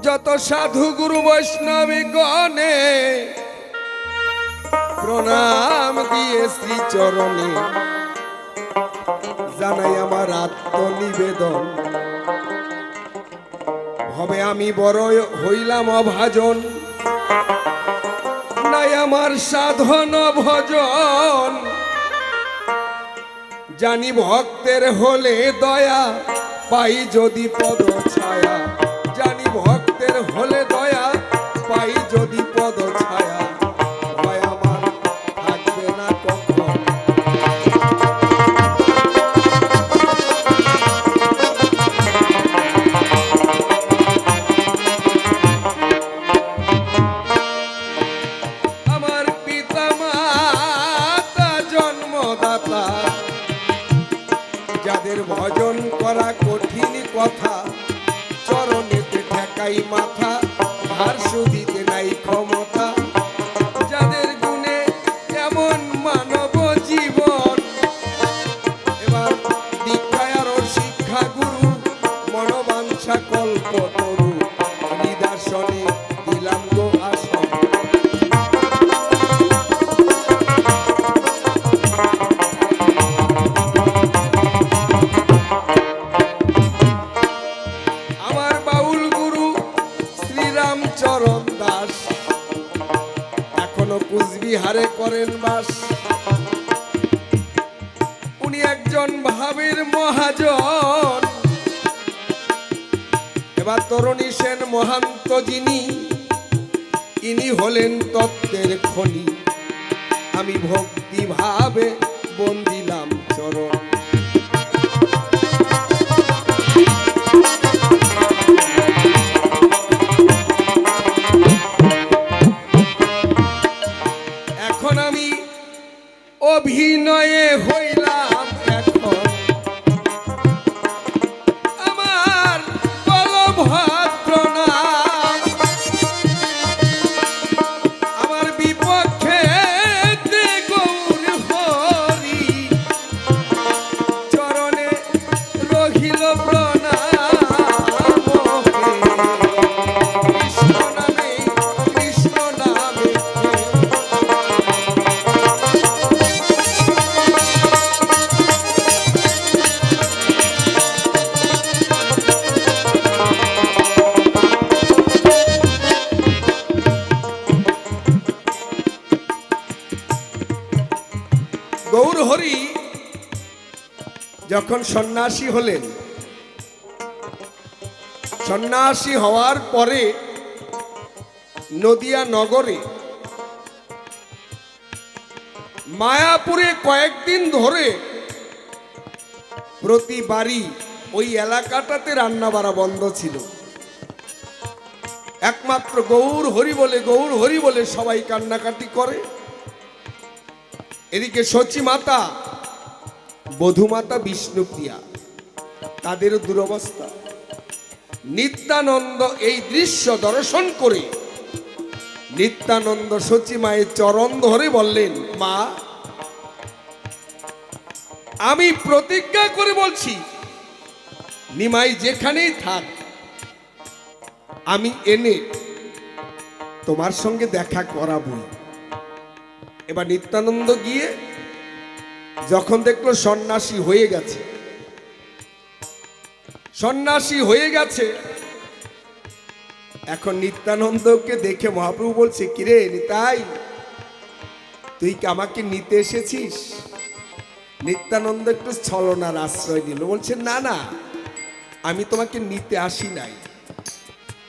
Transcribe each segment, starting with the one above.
যত সাধু গুরু বৈষ্ণবী গণে প্রণাম দিয়ে শ্রী চরণে জানাই আমার আত্মনিবেদন। হবে আমি বড় হইলাম অভাজন, নাই আমার সাধন ভজন। জানি ভক্তের হলে দয়া পাই যদি পদ ছায়া, জানি ভক্তের হলে দয়া পাই যদি পদ ছায়া। ভয় আমার থাকবে না কখন, আমার পিতা মাতা জন্মদাতা যাদের ভজন করা কঠিন কথা, চরণেতে ঠেকাই মাথা ভার শুধিতে নাই ক্ষমতা। যাদের গুণে এমন মানব জীবন, এবার দীক্ষায় আরো শিক্ষা গুরু মনোবাঞ্ছা কল্প তরু নিদর্শনে দিলাম গো আসন। চরণ দাস এখনো কুচবিহারে করেন বাস। উনি একজন ভাবের মহাজন। এবার তরুণী সেন মহান্ত যিনি, ইনি হলেন তত্ত্বের খনি। আমি ভক্তি ভাবে বন্দিলাম চরণ। এখন আমি অভিনয়ে হইলাম এখন, আমার বলভদ্র নাম। আমার বিপক্ষে গৌর হরি চরণে রহিল প্রণাম। কৃষ্ণ নামে কৃষ্ণ নামে গৌর হরি যখন সন্ন্যাসী হলেন, সন্ন্যাসী হওয়ার পরে নদিয়া নগরে মায়াপুরে কয়েকদিন ধরে প্রতি বাড়ি ওই এলাকাটাতে রান্না বাড়া বন্ধ ছিল। একমাত্র গৌর হরি বলে, গৌর হরি বলে সবাই কান্নাকাটি করে। এদিকে সচী মাতা, বধূ মাতা বিষ্ণুপ্রিয়া, তাদেরও দুরবস্থা। নিত্যানন্দ এই দৃশ্য দর্শন করে নিত্যানন্দ সচী মায়ের চরণ ধরে বললেন, মা আমি প্রতিজ্ঞা করে বলছি, নিমাই যেখানেই থাক আমি এনে তোমার সঙ্গে দেখা করাবই। এবার নিত্যানন্দ গিয়ে যখন দেখলো সন্ন্যাসী হয়ে গেছে, সন্ন্যাসী হয়ে গেছে, এখন নিত্যানন্দকে দেখে মহাপ্রভু বলছে, কিরে নিতাই, তুই কি আমাকে নিতে এসেছিস? নিত্যানন্দ একটু ছলনার আশ্রয় দিল, বলছে না না, আমি তোমাকে নিতে আসি নাই,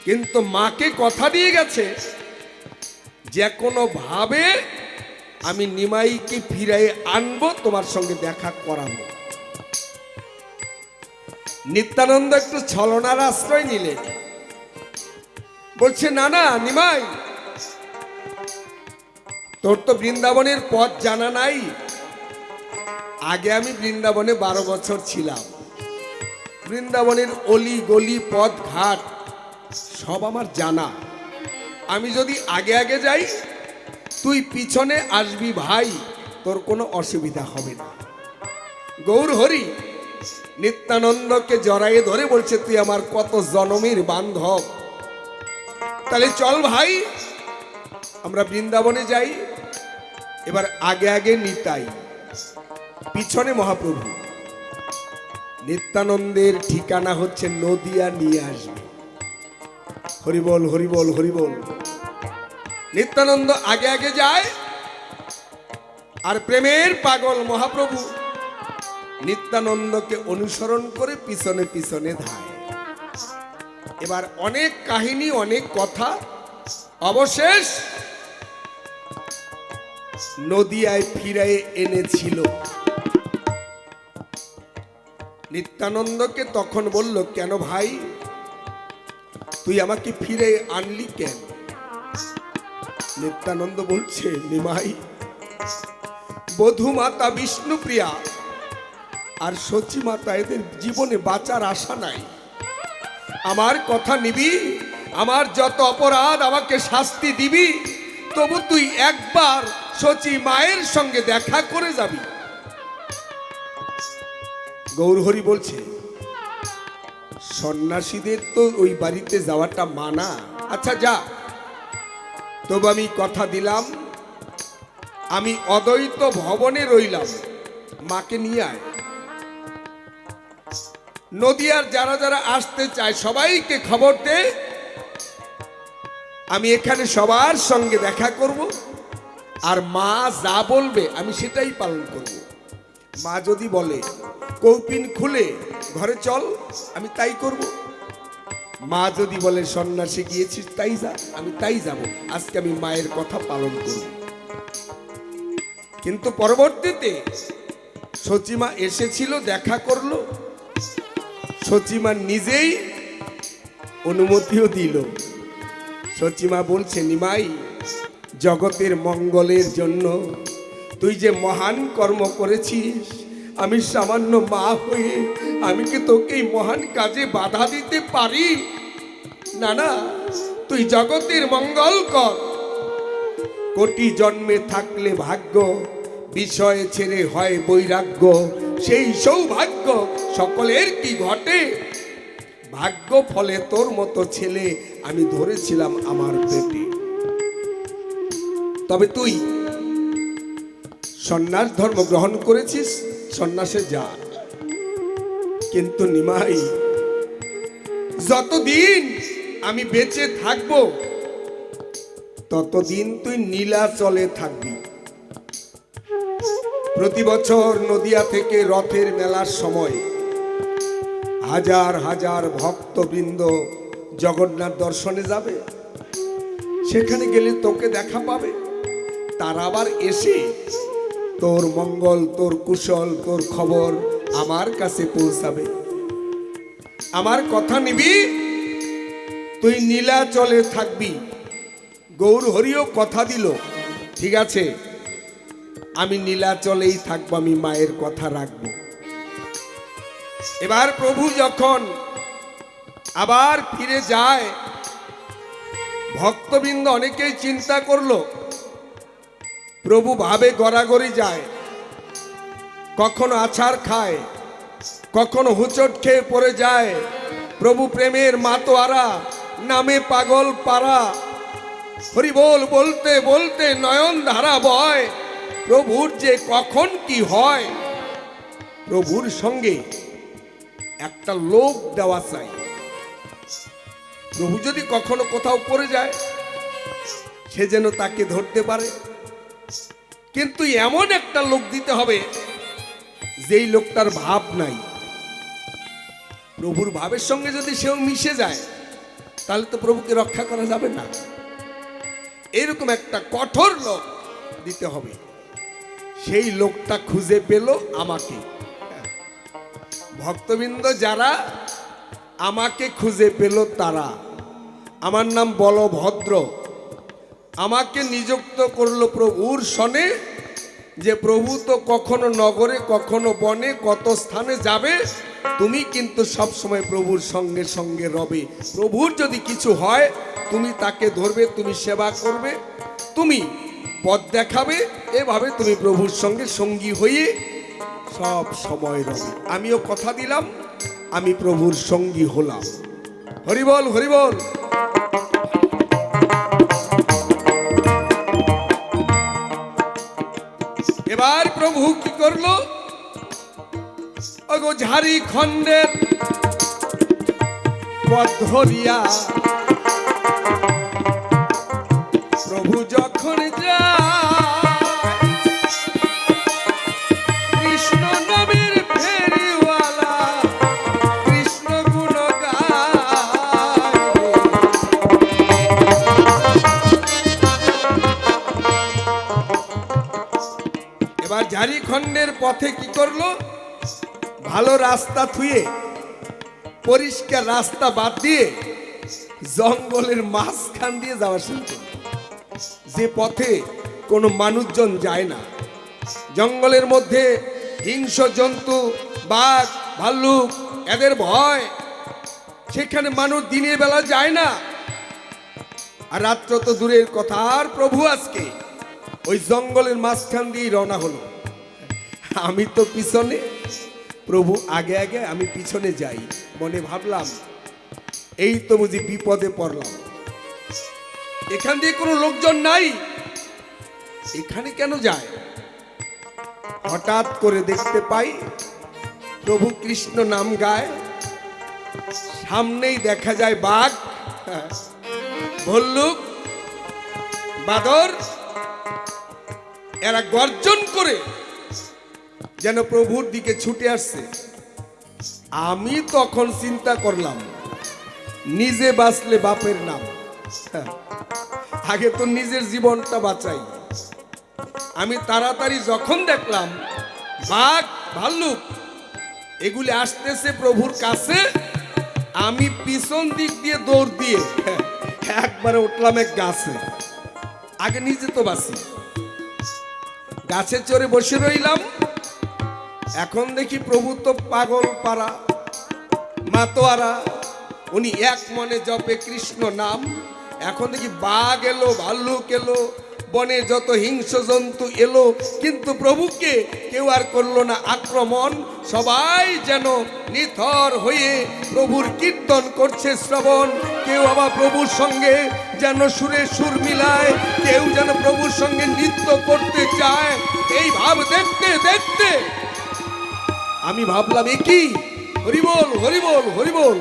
কিন্তু মাকে কথা দিয়ে গেছে যে কোনো ভাবে আমি নিমাইকে ফিরাই আনবো, তোমার সঙ্গে দেখা করাবো। নিত্যানন্দ একটু ছলনার আশ্রয় নিলেন, বলছে না না নিমাই, তোর তো বৃন্দাবনের পথ জানা নাই। আগে আমি বৃন্দাবনে 12 বছর ছিলাম, বৃন্দাবনের অলি গলি পথ ঘাট সব আমার জানা। আমি যদি আগে আগে যাই, তুই পিছনে আসবি ভাই, তোর কোনো অসুবিধা হবে না। গৌর হরি নিত্যানন্দকে জড়াইয়ে ধরে বলছে, তুই আমার কত জনমের বান্ধব, তাহলে চল ভাই আমরা বৃন্দাবনে যাই। এবার আগে আগে নিতাই, পিছনে মহাপ্রভু। নিত্যানন্দের ঠিকানা হচ্ছে নদিয়া, নিয়ে আসবে। হরিবল হরিবল হরিবল। নিত্যানন্দ আগে আগে যায়, আর প্রেমের পাগল মহাপ্রভু নিত্যানন্দকে অনুসরণ করে পিছনে পিছনে ধায়। এবার অনেক কাহিনী, অনেক কথা, অবশেষ নদিয়ায় ফিরাই এনেছিল। নিত্যানন্দকে তখন বলল, কেন ভাই তুই আমাকে ফিরে আনলি কেন? নিত্যানন্দ বলছে, নিমাই বধূ মাতা বিষ্ণুপ্রিয়া আর সচী মাতা, এদের জীবনে বাঁচার আশা নাই। আমার কথা নিবি, আমার যত অপরাধ আমাকে শাস্তি দিবি, তবু তুই একবার সচী মায়ের সঙ্গে দেখা করে যাবি। গৌরহরি বলছে, সন্ন্যাসীদের তো ওই বাড়িতে যাওয়াটা মানা। আচ্ছা যা, তবু আমি কথা দিলাম, আমি অদ্বৈত ভবনে রইলাম, মাকে নিয়ে আয়। নদিয়ার যারা যারা আসতে চায় সবাইকে খবর দে, আমি এখানে সবার সঙ্গে দেখা করব, আর মা যা বলবে আমি সেটাই পালন করব। মা যদি বলে কৌপিন খুলে ঘরে চল, আমি তাই করব। মা যদি বলে সন্ন্যাসী গিয়েছিস তাই যা, আমি তাই যাব। আজকে আমি মায়ের কথা পালন করব। কিন্তু পরবর্তীতে সচিমা এসেছিল, দেখা করলো, সচিমা নিজেই অনুমতিও দিল। সচিমা বলছে, নিমাই জগতের মঙ্গলের জন্য তুই যে মহান কর্ম করেছিস, আমি সামান্য মা হয়ে আমি কি তোকে এই মহান কাজে বাধা দিতে পারি? না না, তুই জগতের মঙ্গল কর। কোটি জন্মে থাকলে ভাগ্য, বিষয় ছেড়ে হয় বৈরাগ্য, সেই সৌভাগ্য সকলের কি ঘটে? ভাগ্য ফলে তোর মতো ছেলে আমি ধরেছিলাম আমার পেটে। তবে তুই সন্ন্যাস ধর্ম গ্রহণ করেছিস, সন্ন্যাসে যা। কিন্তু নিমাই যতদিন আমি বেঁচে থাকব ততদিন তুই নীলাচলে থাকবি। প্রতি বছর নদিয়া থেকে রথের মেলার সময় হাজার হাজার ভক্তবৃন্দ জগন্নাথ দর্শনে যাবে। সেখানে গেলে তোকে দেখা পাবে, তারা আবার এসে তোর মঙ্গল, তোর কুশল, তোর খবর আমার কাছে পৌঁছাবে। আমার কথা নিবি, তুই নীলাচলে থাকবি। গৌরহরিও কথা দিল, ঠিক আছে আমি নীলাচলেই থাকবো, আমি মায়ের কথা রাখবো। এবার প্রভু যখন আবার ফিরে যায়, ভক্তবৃন্দ অনেকেই চিন্তা করলো, প্রভু ভাবে গড়াগড়ি যায়, কখনো আছাড় খায়, কখনো হুচট খেয়ে পড়ে যায়। প্রভু প্রেমের মাতোয়ারা, নামে পাগল পারা, হরিবোল বলতে বলতে নয়ন ধারা বয়। প্রভুর যে কখন কি হয়, প্রভুর সঙ্গে একটা লোক দেওয়া চাই। প্রভু যদি কখনো কোথাও পড়ে যায়, সে যেন তাকে ধরতে পারে। কিন্তু এমন একটা লোক দিতে হবে যেই লোকটার ভাব নাই। প্রভুর ভাবের সঙ্গে যদি সেও মিশে যায়, তাহলে তো প্রভুকে রক্ষা করা যাবে না। এরকম একটা কঠোর লোক দিতে হবে। সেই লোকটা খুঁজে পেল আমাকে। ভক্তবৃন্দ যারা আমাকে খুঁজে পেল তারা, আমার নাম বলভদ্র, আমাকে নিযুক্ত করলো প্রভুর সনে, যে প্রভু তো কখনো নগরে কখনো বনে কত স্থানে যাবে, তুমি কিন্তু সব সময় প্রভুর সঙ্গে সঙ্গে রবে। প্রভুর যদি কিছু হয় তুমি তাকে ধরবে, তুমি সেবা করবে, তুমি পথ দেখাবে, এভাবে তুমি প্রভুর সঙ্গে সঙ্গী হয়ে সব সময় রবে। আমিও কথা দিলাম, আমি প্রভুর সঙ্গী হলাম। হরিবল হরিবল। প্রভু কি করলো, ওগো ঝাড়ি খণ্ডের পথ ধরিয়া প্রভু যখন যায় কৃষ্ণ নবীর ফেরিওয়ালা কৃষ্ণ গুণ গায়। এবার ঝাড়িখণ্ডের পথে কি করলো, ভালো রাস্তা থুয়ে পরিষ্কার রাস্তা বাদ দিয়ে জঙ্গলের মাঝখান দিয়ে যাওয়া শুরু করলো, যে পথে কোনো মানুষজন যায় না। জঙ্গলের মধ্যে হিংস্র জন্তু, বাঘ ভাল্লুক, এদের ভয়, সেখানে মানুষ দিনের বেলা যায় না, আর রাত্র তো দূরের কথা। আর প্রভু আজকে ওই জঙ্গলের মাঝখান দিয়ে রওনা হলো। আমি তো পিছনে, প্রভু আগে আগে, আমি পিছনে যাই। মনে ভাবলাম এই তো বুঝি বিপদে পড়লাম, এখান দিয়ে কোনো লোকজন নাই, এখানে কেন যায়। হঠাৎ করে দেখতে পাই প্রভু কৃষ্ণ নাম গায়, সামনেই দেখা যায় বাঘ, ভল্লুক, বাদর, এরা গর্জন করে যেন প্রভুর দিকে ছুটে আসছে। আমি তখন চিন্তা করলাম, নিজে বাঁচলে বাপের নাম, আগে তো নিজের জীবনটা বাঁচাই। আমি তাড়াতাড়ি যখন দেখলাম বাঘ ভাল্লুক এগুলি আসতেছে প্রভুর কাছে, আমি পিছন দিক দিয়ে দৌড় দিয়ে একবারে উঠলাম এক গাছে। আগে নিজে তো বাঁচি, গাছে চড়ে বসে রইলাম। এখন দেখি প্রভু তো পাগল পাড়া মাতোয়ারা, উনি এক মনে জপে কৃষ্ণ নাম। এখন দেখি বাঘ এলো, ভাল্লুক এলো, বনে যত হিংস্র জন্তু এলো, কিন্তু প্রভুকে কেউ আর করলো না আক্রমণ। সবাই যেন নিথর হয়ে প্রভুর কীর্তন করছে শ্রবণ। কেউ আবার প্রভুর সঙ্গে যেন সুরে সুর মিলায়, কেউ যেন প্রভুর সঙ্গে নৃত্য করতে চায়। এই ভাব দেখতে দেখতে আমি ভাবলাম, এ কি, হরিবোল হরিবোল হরিবোল।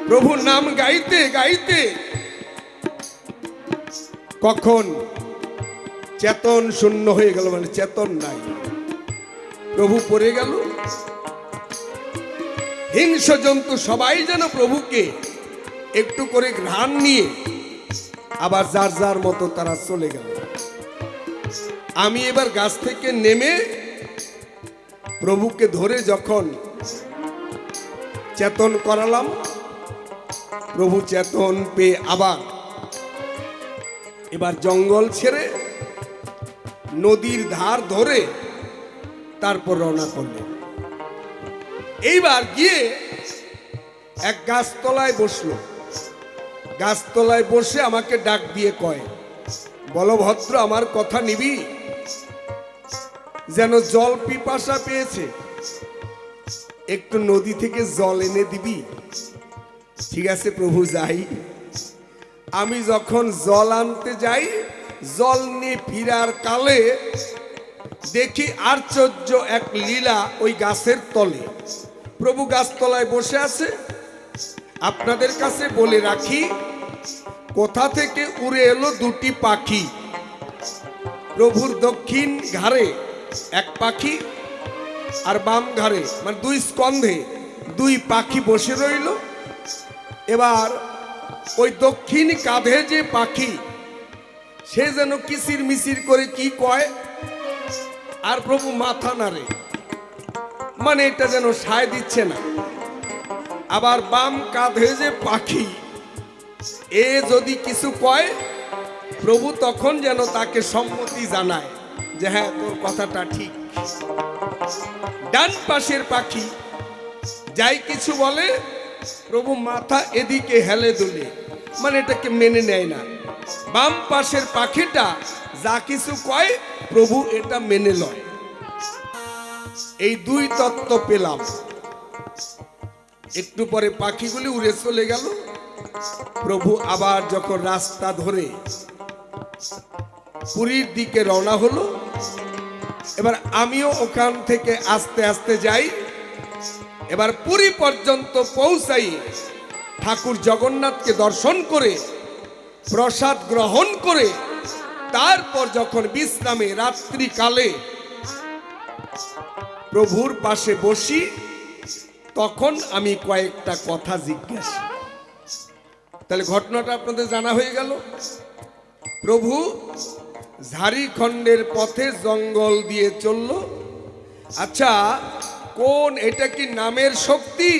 প্রভুর নাম গাইতে গাইতে কখন চেতন শূন্য হয়ে গেল, মানে চেতন নাই, প্রভু পড়ে গেল। হিংস্র জন্তু সবাই যেন প্রভুকে একটু করে ঘ্রাণ নিয়ে আবার যার যার মতো তারা চলে গেল। আমি এবার গাছ থেকে নেমে প্রভুকে ধরে যখন চেতন করালাম, প্রভু চেতন পেয়ে আবার এবার জঙ্গল ছেড়ে নদীর ধার ধরে তারপর রওনা করলেন। এইবার গিয়ে এক গাছতলায় বসলো। গাছতলায় বসে আমাকে ডাক দিয়ে কয়, বলভদ্র আমার কথা নিবি, যেন জল পিপাসা পেয়েছে, একটু নদী থেকে জল এনে দিবি। ঠিক আছে প্রভু, যাই। আমি যখন জল আনতে যাই, জল নিয়ে ফিরার কালে দেখি আশ্চর্য এক লীলা ওই গাছের তলে। প্রভু গাছতলায় বসে আছে। আপনাদের কাছে বলে রাখি, কোথা থেকে উড়ে এলো দুটি পাখি। প্রভুর দক্ষিণ ঘাড়ে এক পাখি, আর বাম ঘাড়ে মানে দুই স্কন্ধে দুই পাখি বসে রইল। এবার ওই দক্ষিণ কাঁধে যে পাখি, সে যেন কিসির মিসির করে কি কয়, আর প্রভু মাথা নাড়ে, মানে এটা যেন সায় দিচ্ছে না। আবার বাম কাঁধে যে পাখি, এ যদি কিছু কয়, প্রভু তখন যেন তাকে সম্মতি জানায় যে হ্যাঁ তোর কথাটা ঠিক। ডান পাশের পাখি যাই কিছু বলে, প্রভু মাথা এদিকে হেলে দুলে, মানে এটাকে মেনে নেয় না। বাম পাশের পাখিটা যা কিছু কয়, প্রভু এটা মেনে লয়। এই দুই তত্ত্ব পেলাম। একটু পরে পাখিগুলি উড়ে চলে গেল। প্রভু আবার যখন রাস্তা ধরে পুরীর দিকে রওনা হলো। এবার আমিও ওখান থেকে আস্তে আস্তে যাই। এবার পুরী পর্যন্ত পৌঁছাই, ঠাকুর জগন্নাথকে দর্শন করে প্রসাদ গ্রহণ করে তারপর যখন বিশ্রামে রাত্রিকালে প্রভুর পাশে বসি, তখন আমি কয়েকটা কথা জিজ্ঞাসা। তাহলে ঘটনাটা আপনাদের জানা হয়ে গেল। প্রভু ঝাড়িখণ্ডের পথে জঙ্গল দিয়ে চলল। আচ্ছা, কোন এটা কি নামের শক্তি,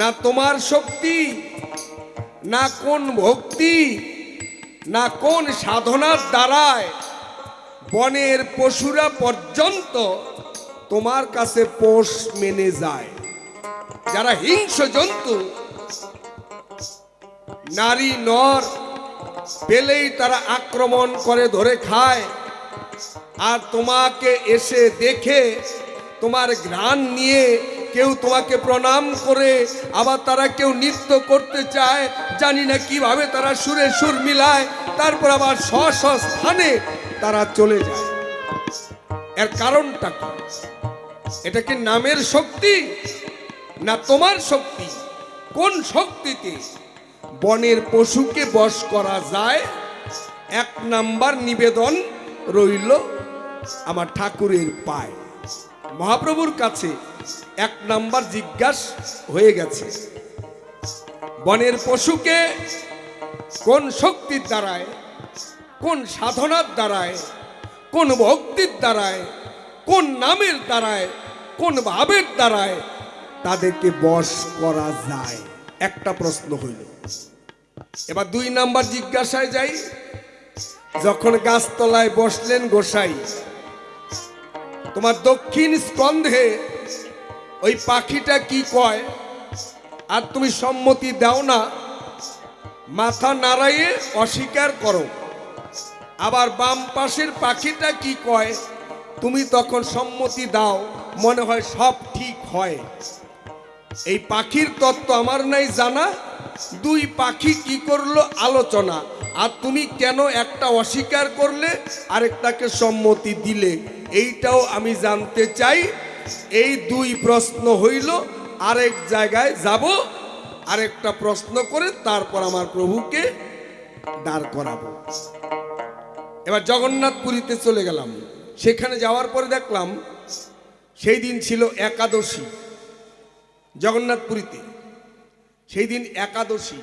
না তোমার শক্তি, না কোন ভক্তি, না কোন সাধনার দ্বারায় বনের পশুরা পর্যন্ত তোমার কাছে পোষ মেনে যায়? যারা হিংস্র জন্তু, নারী নর পেলেই তারা আক্রমণ করে ধরে খায়, আর তোমাকে এসে দেখে তোমার ঘ্রাণ নিয়ে কেউ তোমাকে প্রণাম করে, আবার তারা কেউ নৃত্য করতে চায়, জানি না কিভাবে তারা সুরে সুর মিলায়, তারপর আবার স্ব স্থানে তারা চলে যায়। এর কারণটা কি? এটা কি নামের শক্তি, না তোমার শক্তি? কোন শক্তিতে বনের পশুকে বশ করা যায়? এক নাম্বার নিবেদন রইল আমার ঠাকুরের পায়। মহাপ্রভুর কাছে এক নাম্বার জিজ্ঞাসা হয়ে গেছে, বনের পশুকে কোন শক্তির দ্বারায়, কোন সাধনার দ্বারায়, কোন ভক্তির দ্বারায়, কোন নামের দ্বারায়, কোন ভাবের দ্বারায় তাদেরকে বশ করা যায়? একটা প্রশ্ন হইল। এবার দুই নাম্বার জিজ্ঞাসায় যাই। যখন গাছতলায় বসলেন গোসাই, তোমার দক্ষিণ স্কন্ধে ওই পাখিটা কি কয়, আর তুমি সম্মতি দাও না, মাথা নাড়াইয়ে অস্বীকার করো। আবার বাম পাশের পাখিটা কি কয়, তুমি তখন সম্মতি দাও, মনে হয় সব ঠিক হয়। এই পাখির তত্ত্ব আমার নাই জানা, দুই পাখি কি করলো আলোচনা, আর তুমি কেন একটা অস্বীকার করলে আরেকটাকে সম্মতি দিলে, এইটাও আমি জানতে চাই। এই দুই প্রশ্ন হইল, আরেক জায়গায় যাব, আরেকটা প্রশ্ন করে তারপর আমার প্রভুকে দাঁড় করাবো। এবার জগন্নাথপুরীতে চলে গেলাম। সেখানে যাওয়ার পরে দেখলাম সেই দিন ছিল একাদশী জগন্নাথপুরীতে। সেই দিন একাদশী।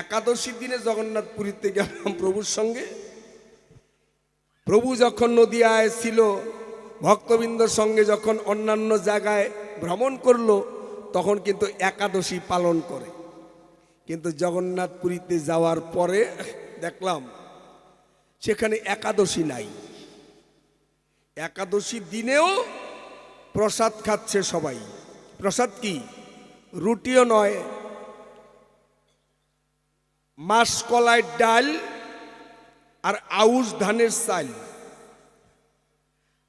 একাদশীর দিনে জগন্নাথপুরীতে গেলাম প্রভুর সঙ্গে। প্রভু যখন নদিয়ায় ছিল, ভক্তবৃন্দর সঙ্গে যখন অন্যান্য জায়গায় ভ্রমণ করলো, তখন কিন্তু একাদশী পালন করে। কিন্তু জগন্নাথপুরীতে যাওয়ার পরে দেখলাম সেখানে একাদশী নাই। একাদশীর দিনেও প্রসাদ খাচ্ছে সবাই। প্রসাদ কি? রুটিও নয়, মাসকলাই ডাল আর আউশ ধানের চাল।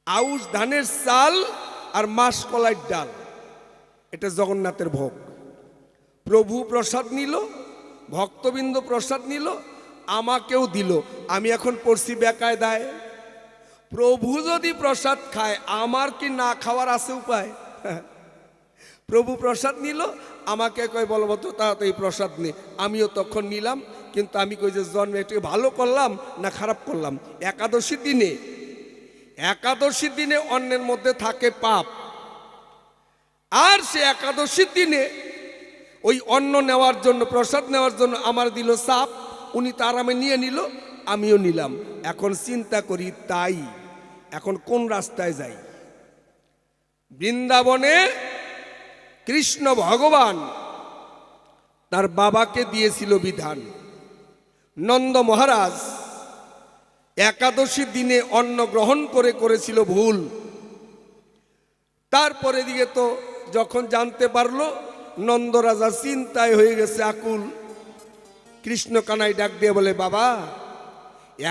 আউশ ধানের চাল আর মাসকলাই ডাল, এটা জগন্নাথের ভোগ। প্রভু প্রসাদ নিল, ভক্তবৃন্দ প্রসাদ নিল, আমাকেও দিল। আমি এখন পড়ছি বেকায়দায়। প্রভু যদি প্রসাদ খায়, আমার কি না খাওয়ার আছে উপায়? প্রভু প্রসাদ নিল, আমাকে কয় বলবো তো তাড়াতাড়ি প্রসাদ নে। আমিও তখন নিলাম, কিন্তু আমি কই যে জন্মে একটু ভালো করলাম না খারাপ করলাম? একাদশীর দিনে, একাদশীর দিনে অন্যের মধ্যে থাকে পাপ, আর সে একাদশীর দিনে ওই অন্ন নেওয়ার জন্য, প্রসাদ নেওয়ার জন্য আমার দিল চাপ। উনি তো আরামে নিয়ে নিল, আমিও নিলাম। এখন চিন্তা করি, তাই এখন কোন রাস্তায় যাই? বৃন্দাবনে কৃষ্ণ ভগবান তার বাবাকে দিয়েছিল বিধান। নন্দ মহারাজ একাদশীর দিনে অন্ন গ্রহণ করে করেছিল ভুল। তারপরে দিকে তো যখন জানতে পারলো, নন্দ রাজা চিন্তায় হয়ে গেছে আকুল। কৃষ্ণ কানাই ডাক দিয়ে বলে, বাবা,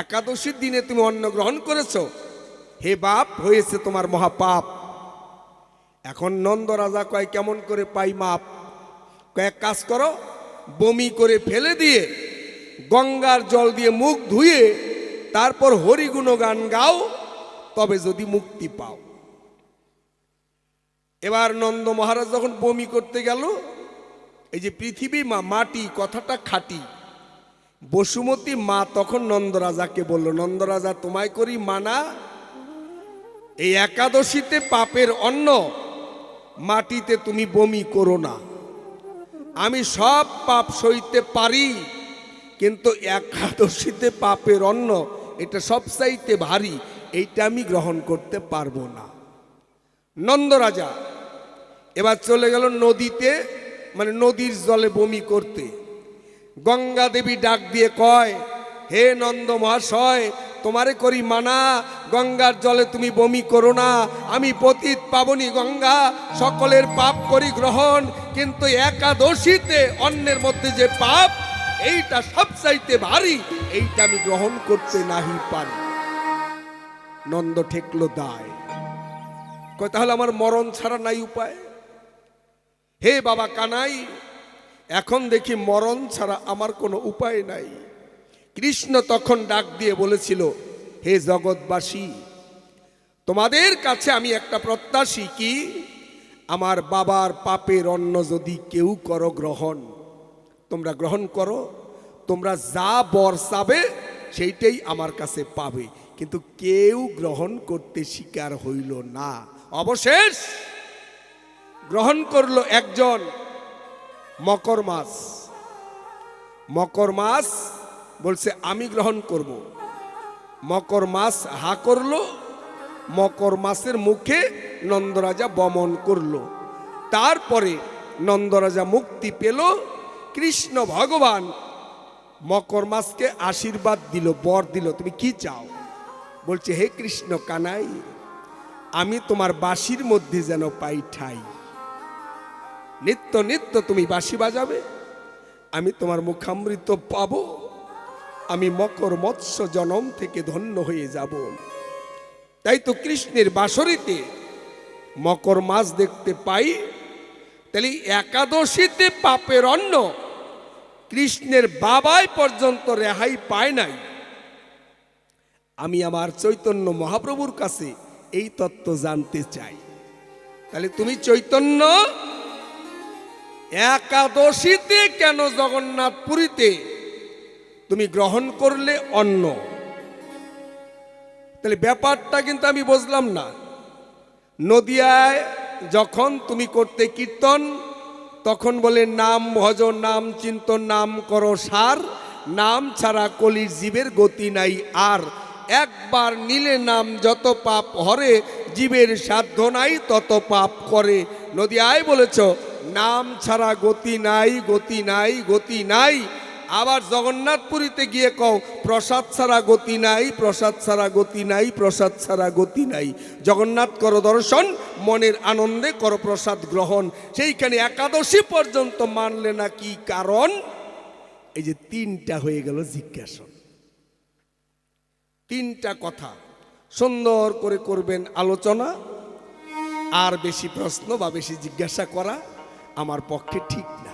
একাদশীর দিনে তুমি অন্ন গ্রহণ করেছো, হে বাপ, হয়েছে তোমার মহাপাপ। এখন নন্দ রাজা কয়, কেমন করে পাই মাপ? কয়েক কাজ করো, বমি করে ফেলে দিয়ে গঙ্গার জল দিয়ে মুখ ধুয়ে তারপর হরিগুণ গান গাও, তবে যদি মুক্তি পাও। এবার নন্দ মহারাজ যখন বমি করতে গেল, এই যে পৃথিবী মা মাটি কথাটা খাঁটি, বসুমতী মা তখন নন্দরাজাকে বলল, নন্দরাজা তোমায় করি মানা, এই একাদশীতে পাপের অন্ন, মাটিতে তুমি বমি করো না। আমি সব পাপ সইতে পারি, কিন্তু একাদশীতে পাপের অন্ন এটা সবচাইতে ভারী, এইটা আমি গ্রহণ করতে পারবো না। নন্দরাজা এবার চলে গেল নদীতে, মানে নদীর জলে বমি করতে। গঙ্গা দেবী ডাক দিয়ে কয়, হে নন্দ মহাশয়, তোমারে করি মানা, গঙ্গার জলে তুমি বমি করো না। আমি পতিত পাবনী গঙ্গা, সকলের পাপ করি গ্রহণ, কিন্তু একাদশীতে অন্যের মধ্যে যে পাপ, এইটা সবচাইতে ভারী, এইটা আমি গ্রহণ করতে নাহি পারি। নন্দ ঠেকলো দায়, কয় তাহলে আমার মরণ ছাড়া নাই উপায়। হে বাবা কানাই, এখন দেখি মরণ ছাড়া আমার কোনো উপায় নাই। কৃষ্ণ তখন ডাক দিয়ে বলেছিল, হে জগৎবাসী, তোমাদের কাছে আমি একটা প্রত্যাশী, কি আমার বাবার পাপের অন্ন যদি কেউ করো গ্রহণ, তোমরা গ্রহণ করো, তোমরা যা বর চাবে সেইটাই আমার কাছে পাবে, কিন্তু কেউ গ্রহণ করতে স্বীকার হইল না। অবশেষ গ্রহণ করলো একজন, মকর মাস। মকর মাস বলছে আমি গ্রহণ করব। মকর মাস হা করলো, মকর মাসের মুখে নন্দরাজা বমন করলো। তারপরে নন্দরাজা মুক্তি পেল। কৃষ্ণ ভগবান মকর মাসকে আশীর্বাদ দিল, বর দিল, তুমি কি চাও? বলছে, হে কৃষ্ণ কানাই, আমি তোমার বাঁশির মধ্যে যেন পাই ঠাই। নিত্য নিত্য তুমি বাঁশি বাজাবে, আমি তোমার মুখামৃত পাবো, আমি মকর মৎস্য জনম থেকে ধন্য হয়ে যাব। তাই তো কৃষ্ণের বাঁশরিতে মকর মাস দেখতে পাই। তাহলে একাদশীতে পাপের অন্ন কৃষ্ণের বাবাই পর্যন্ত রেহাই পায় নাই। আমি আমার চৈতন্য মহাপ্রভুর কাছে এই তত্ত্ব জানতে চাই। তাহলে তুমি চৈতন্য একাদশীতে কেন জগন্নাথপুরীতে তুমি গ্রহণ করলে অন্ন? তাহলে ব্যাপারটা কিন্তু আমি বুঝলাম না। নদিয়ায় যখন তুমি করতে কীর্তন, তখন বলে নাম ভজন, নাম চিন্তন, নাম করো সার, নাম ছাড়া কলির জীবের গতি নাই আর, একবার নিলে নাম যত পাপ হরে, জীবের সাধ্য নাই তত পাপ করে। নদিয়ায় বলেছ নাম ছাড়া গতি নাই, গতি নাই, গতি নাই। আবার জগন্নাথপুরীতে গিয়ে কও প্রসাদ ছাড়া গতি নাই, প্রসাদ ছাড়া গতি নাই, প্রসাদ ছাড়া গতি নাই। জগন্নাথ করো দর্শন, মনের আনন্দে করো প্রসাদ গ্রহণ। সেইখানে একাদশী পর্যন্ত মানলে না, কি কারণ? এই যে তিনটা হয়ে গেল জিজ্ঞাসা, তিনটা কথা সুন্দর করে করবেন আলোচনা। আর বেশি প্রশ্ন বা বেশি জিজ্ঞাসা করা আমার পক্ষে ঠিক না।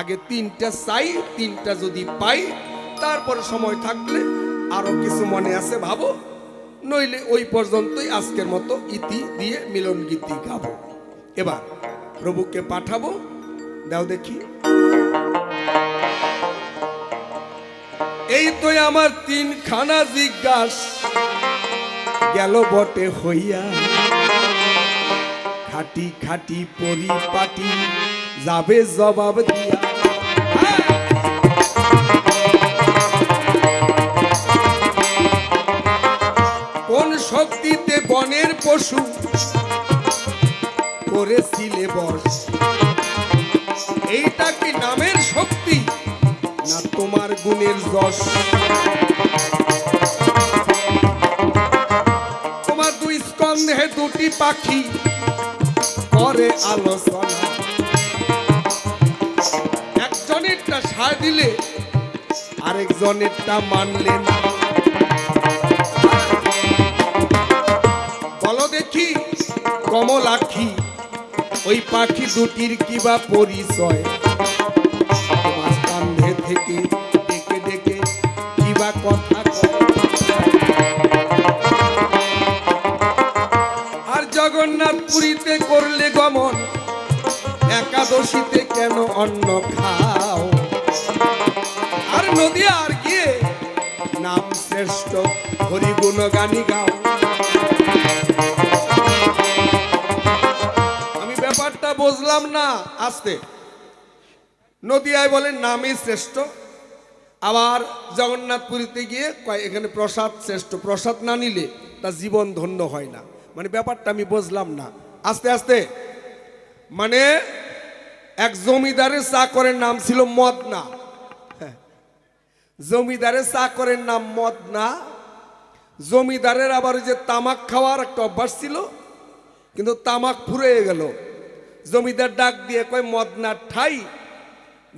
আগে তিনটা চাই, তিনটা যদি পাই, তারপরে সময় থাকলে আরো কিছু মনে আছে ভাবো, নইলে ওই পর্যন্তই আজকের মতো ইতি দিয়ে মিলন গীতি গাবো। এবার প্রভুকে পাঠাবো, দাও দেখি। এই তো আমার তিনখানা জিজ্ঞাস গেল বটে হইয়া, খাটি খাটি পরিপাটি যাবে জবাব দিয়া। কোন শক্তিতে বনের পশু করেছিলে বশ? এইটা কি নামের শক্তি না তোমার গুণের যশ? তোমার দুই স্কন্ধে দুটি পাখি করে আলোচনা, একজনেরটা সায় দিলে আরেকজনেরটা মানলে না। বলো দেখি কমলাক্ষী, ওই পাখি দুটির কিবা পরিচয়? তোমার কান্ধে থেকে ডেকে ডেকে কিবা কথা কয়? জগন্নাথপুরীতে করলে গমন, একাদশীতে কেন অন্ন খাও? আর নদিয়ার গিয়ে নাম শ্রেষ্ঠ হরিগুণ গানি গাও। আমি ব্যাপারটা বুঝলাম না। আসতে নদিয়ায় বলেন নামই শ্রেষ্ঠ, আবার জগন্নাথপুরীতে গিয়ে কয় এখানে প্রসাদ শ্রেষ্ঠ, প্রসাদ না নিলে তার জীবন ধন্য হয় না। মানে ব্যাপারটা আমি বুঝলাম না। আস্তে আস্তে মানে এক জমিদারের চাকরের নাম ছিল মদনা। জমিদারের চাকরের নাম মদনা। জমিদারের আবার যে তামাক খাওয়ার একটা অভ্যাস ছিল, কিন্তু তামাক ফুরিয়ে গেল। জমিদার ডাক দিয়ে কয় মদনা ঠাই,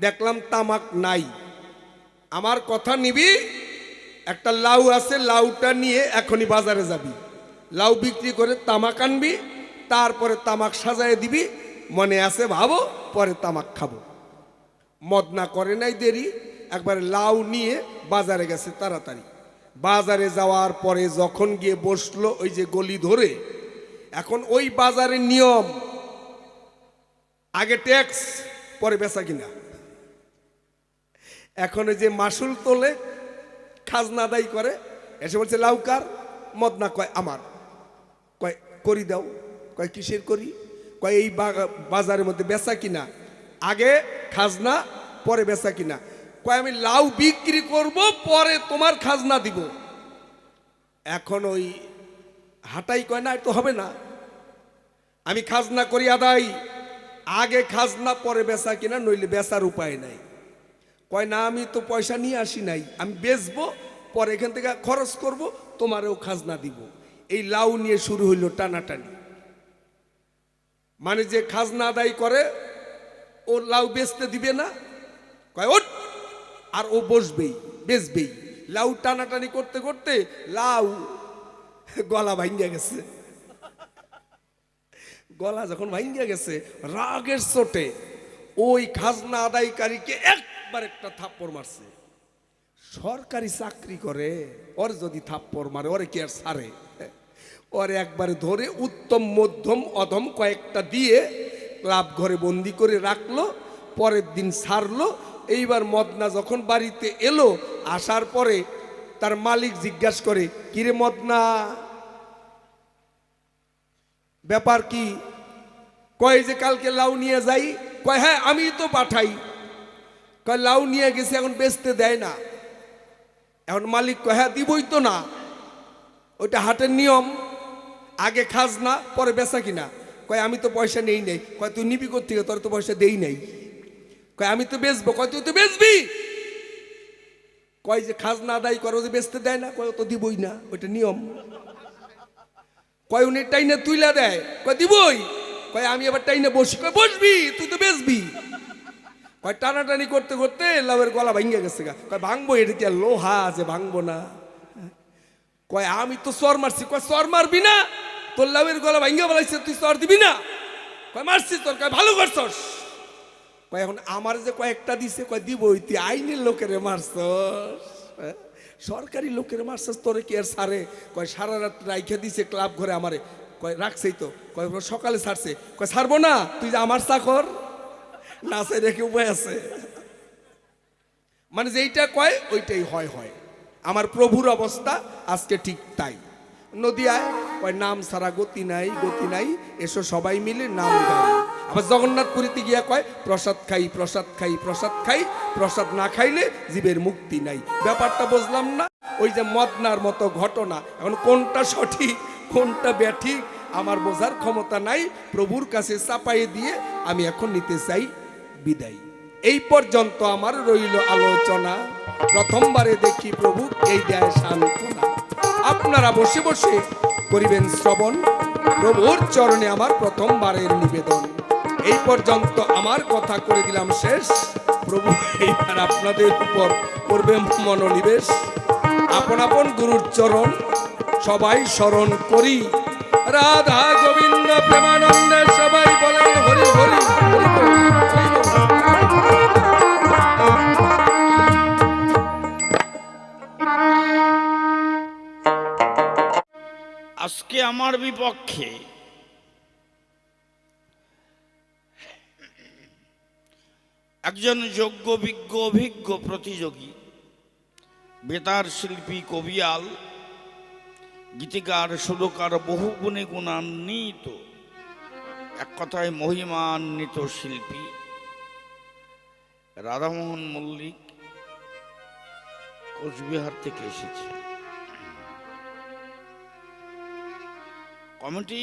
দেখলাম তামাক নাই, আমার কথা নিবি? একটা লাউ আছে, লাউটা নিয়ে এখনই বাজারে যাবি, লাউ বিক্রি করে তামাক আনবি, তারপরে তামাক সাজায় দিবি, মনে আছে ভাবো, পরে তামাক খাবো। মদনা করে নাই দেরি, একবার লাউ নিয়ে বাজারে গেছে তাড়াতাড়ি। বাজারে যাওয়ার পরে যখন গিয়ে বসলো ওই যে গলি ধরে, এখন ওই বাজারের নিয়ম আগে ট্যাক্স পরে বেচা কিনা। এখন ওই যে মাসুল তোলে, খাজনা আদায় করে, এসে বলছে লাউকার? মদনা কয় আমার। কয় করি দাও। কয় কিসের করি? কয় এই বাজারের মধ্যে বেচা কিনা, আগে খাজনা পরে বেচা কিনা। কয় আমি লাউ বিক্রি করব, পরে তোমার খাজনা দিব। এখন ওই হাটাই কয় না, তো হবে না, আমি খাজনা করি আদায়, আগে খাজনা পরে বেচা কিনা, নইলে বেচার উপায় নাই। কয় না, আমি তো পয়সা নিয়ে আসি নাই, আমি বেচবো, পরে এখান থেকে খরচ করব, তোমারও খাজনা দিব। এই লাউ নিয়ে শুরু হইল টানাটানি। মানে যে খাজনা আদায় করে ও লাউ বেচতে দিবে না, কয় ওঠ, আর ও বসবেই, বেচবেই। লাউ টানাটানি করতে করতে লাউ গলা ভাঙ্গা গেছে। গলা যখন ভাঙ্গা গেছে, রাগের চোটে ওই খাজনা আদায়কারীকে একবার একটা থাপ্পড় মারছে। সরকারি চাকরি করে, ওর যদি থাপ্পড় মারে ওরে কি আর ছাড়ে? ওরে একবারে ধরে উত্তম মধ্যম অধম কয়েকটা দিয়ে ক্লাব ঘরে বন্দি করে রাখলো, পরের দিন ছাড়লো। এইবার মদনা যখন বাড়িতে এলো, আসার পরে তার মালিক জিজ্ঞাসা করে, কিরে মদনা, ব্যাপার কি? কয় যে কালকে লাউ নিয়ে যাই। কয় হ্যাঁ আমি তো পাঠাই। কয় লাউ নিয়ে গেছে, এখন বেচতে দেয় না। এখন মালিক কয় হ্যাঁ দিবই তো না, ওইটা হাটের নিয়ম, আগে খাজনা পরে বেচা কিনা। কয় আমি তো পয়সা নেই নাই। কয় তুই নিবি কোত্থেকে, তোর তো পয়সা দেই নাই। কয় আমি তো বেচবো। কয় তুই তো বেচবি। কয় যে খাজনা আদায় করো, যে বেচতে দেয় না। কয় তো দিবই না, ওইটা নিয়ম। কয় উনি টাইনে তুইলা দেয়। কয় দিবই। কয় আমি আবার টাইনে বসি। কয় বসবি, তুই তো বেচবি। কয় টানাটানি করতে করতে লাউয়ের গলা ভাঙ্গে গেছে গা। কয় ভাঙবো, এটা কি আর লোহা আছে, ভাঙবো না? কয় আমি তো চর মারছি। কয় চর মারবি না, তোর লাউয়ের গলা ভাঙ্গে বলাইছে, তুই চর দিবি না? কয় মারছি তোর। কয় ভালো করছস। কয় এখন আমার যে কয়েকটা দিছে, কয় দিব, তুই আইনের লোকের মারছস, সরকারি লোকের মারছস, তোরে কি আর ছাড়ে? কয় সারা রাত রাইখে দিছে ক্লাব ঘরে আমারে। কয় রাখছেই তো। কয় সকালে ছাড়ছে। কয় ছাড়বো না, তুই যে আমার চাকর, না চাই রেখে উপায় আছে। মানে যেইটা কয় ওইটাই হয় হয়। আমার প্রভুর অবস্থা আজকে ঠিক তাই। নদিয়ায় কয় নাম ছাড়া গতি নাই, গতি নাই, এসো সবাই মিলে নাম গাই। আবার জগন্নাথপুরীতে গিয়া কয় প্রসাদ খাই, প্রসাদ খাই, প্রসাদ খাই, প্রসাদ না খাইলে জীবের মুক্তি নাই। ব্যাপারটা বুঝলাম না। ওই যে মদনার মতো ঘটনা, এখন কোনটা সঠিক কোনটা ব্যাঠিক আমার বোঝার ক্ষমতা নাই। প্রভুর কাছে চাপাইয়ে দিয়ে আমি এখন নিতে চাই বিদায়। এই পর্যন্ত আমার রইল আলোচনা। প্রথমবারে দেখি প্রভু এই দেয় সান্ত্বনা। আপনারা বসে বসে করিবেন শ্রবণ। প্রভুর চরণে আমার প্রথমবারের নিবেদন। এই পর্যন্ত আমার কথা করে দিলাম শেষ। প্রভু এইবার আপনাদের উপর করবে মনোনিবেশ। আপন আপন গুরুর চরণ সবাই স্মরণ করি। রাধা গোবিন্দ প্রেমানন্দে সবাই বলেন হরি হরি হরি বল, হরি বল। আজকে আমার বিপক্ষে একজন যোগ্য বিজ্ঞ অভিজ্ঞ প্রতিযোগী, বেতার শিল্পী, কবিয়াল, গীতিকার, সুরকার, বহু গুণে গুণান্বিত, এক কথায় মহিমান্বিত শিল্পী রাধামোহন মল্লিক কোচবিহার থেকে এসেছে। কমিটি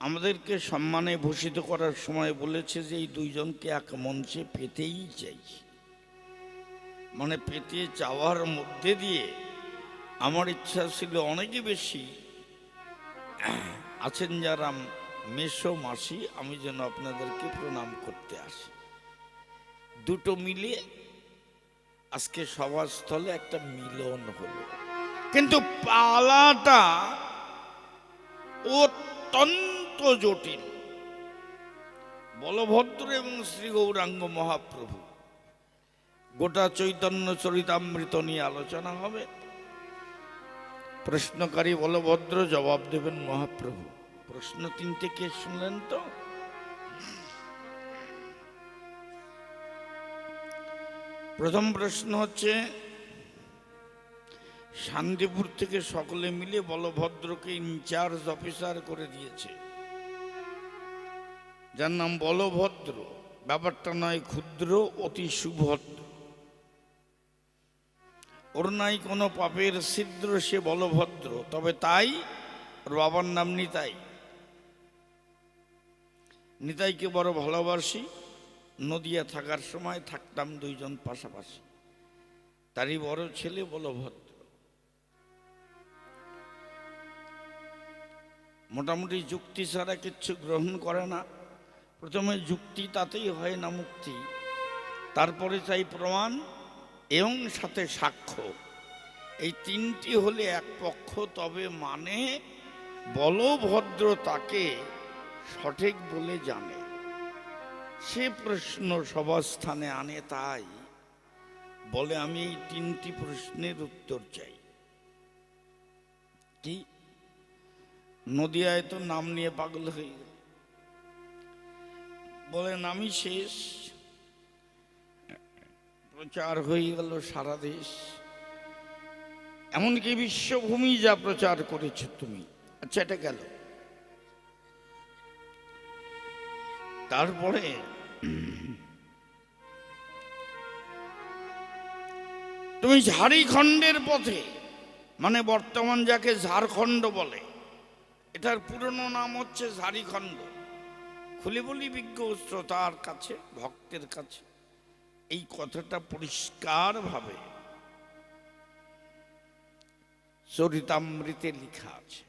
আমাদেরকে সম্মানে ভূষিত করার সময় বলেছে যে এই দুইজনকে এক মঞ্চে পেতেই চাই। মানে পেতে চাওয়ার মধ্যে দিয়ে আমার ইচ্ছা ছিল অনেকই বেশি আছেন যারা মেসো মাসি, আমি যেন আপনাদেরকে প্রণাম করতে আসি। দুটো মিলে আজকে সভাস্থলে একটা মিলন হলো, কিন্তু পালাটা অত্যন্ত জটিল। বলভদ্র এবং শ্রী গৌরাঙ্গ মহাপ্রভু, গোটা চৈতন্য চরিতামৃত নিয়ে আলোচনা হবে। প্রশ্নকারী বলভদ্র, জবাব দেবেন মহাপ্রভু। প্রশ্ন তিনটে কে শুনলেন তো? প্রথম প্রশ্ন হচ্ছে, শান্তিপুর থেকে সকলে মিলে বলভদ্রকে ইনচার্জ অফিসার করে দিয়েছে, যার নাম বলভদ্র। ব্যাপারটা নয় ক্ষুদ্র, অতি সুভদ্র। ওর নাই কোনো পাপের ছিদ্র, সে বলভদ্র। তবে তাই ওর বাবার নাম নিতাই। নিতাইকে বড় ভালোবাসি। নদিয়া থাকার সময় থাকতাম দুইজন পাশাপাশি। তারই বড় ছেলে বলভদ্র। মোটামুটি যুক্তি ছাড়া কিচ্ছু গ্রহণ করে না। প্রথমে যুক্তি, তাতেই হয় না মুক্তি, তারপরে চাই প্রমাণ এবং সাথে সাক্ষ্য। এই তিনটি হলে এক পক্ষ, তবে মানে বলভদ্র তাকে সঠিক বলে জানে। সে প্রশ্ন সভাস্থানে আনে, তাই বলে আমি এই তিনটি প্রশ্নের উত্তর চাই। কি? নদিয়ায় তো নাম নিয়ে পাগল হয়ে গেল। বলে নামই শেষ, প্রচার হয়ে গেল সারা দেশ, এমনকি বিশ্বভূমি যা প্রচার করেছ তুমি। আচ্ছা, এটা গেল। তারপরে তুমি ঝাড়খণ্ডের পথে, মানে বর্তমান যাকে ঝাড়খণ্ড বলে, এটার পুরনো নাম হচ্ছে ঝাড়খণ্ড। খুলে বলি বিজ্ঞ শ্রোতার কাছে, ভক্তের কাছে, এই কথাটা পরিষ্কার ভাবে চরিতামৃতে লেখা আছে।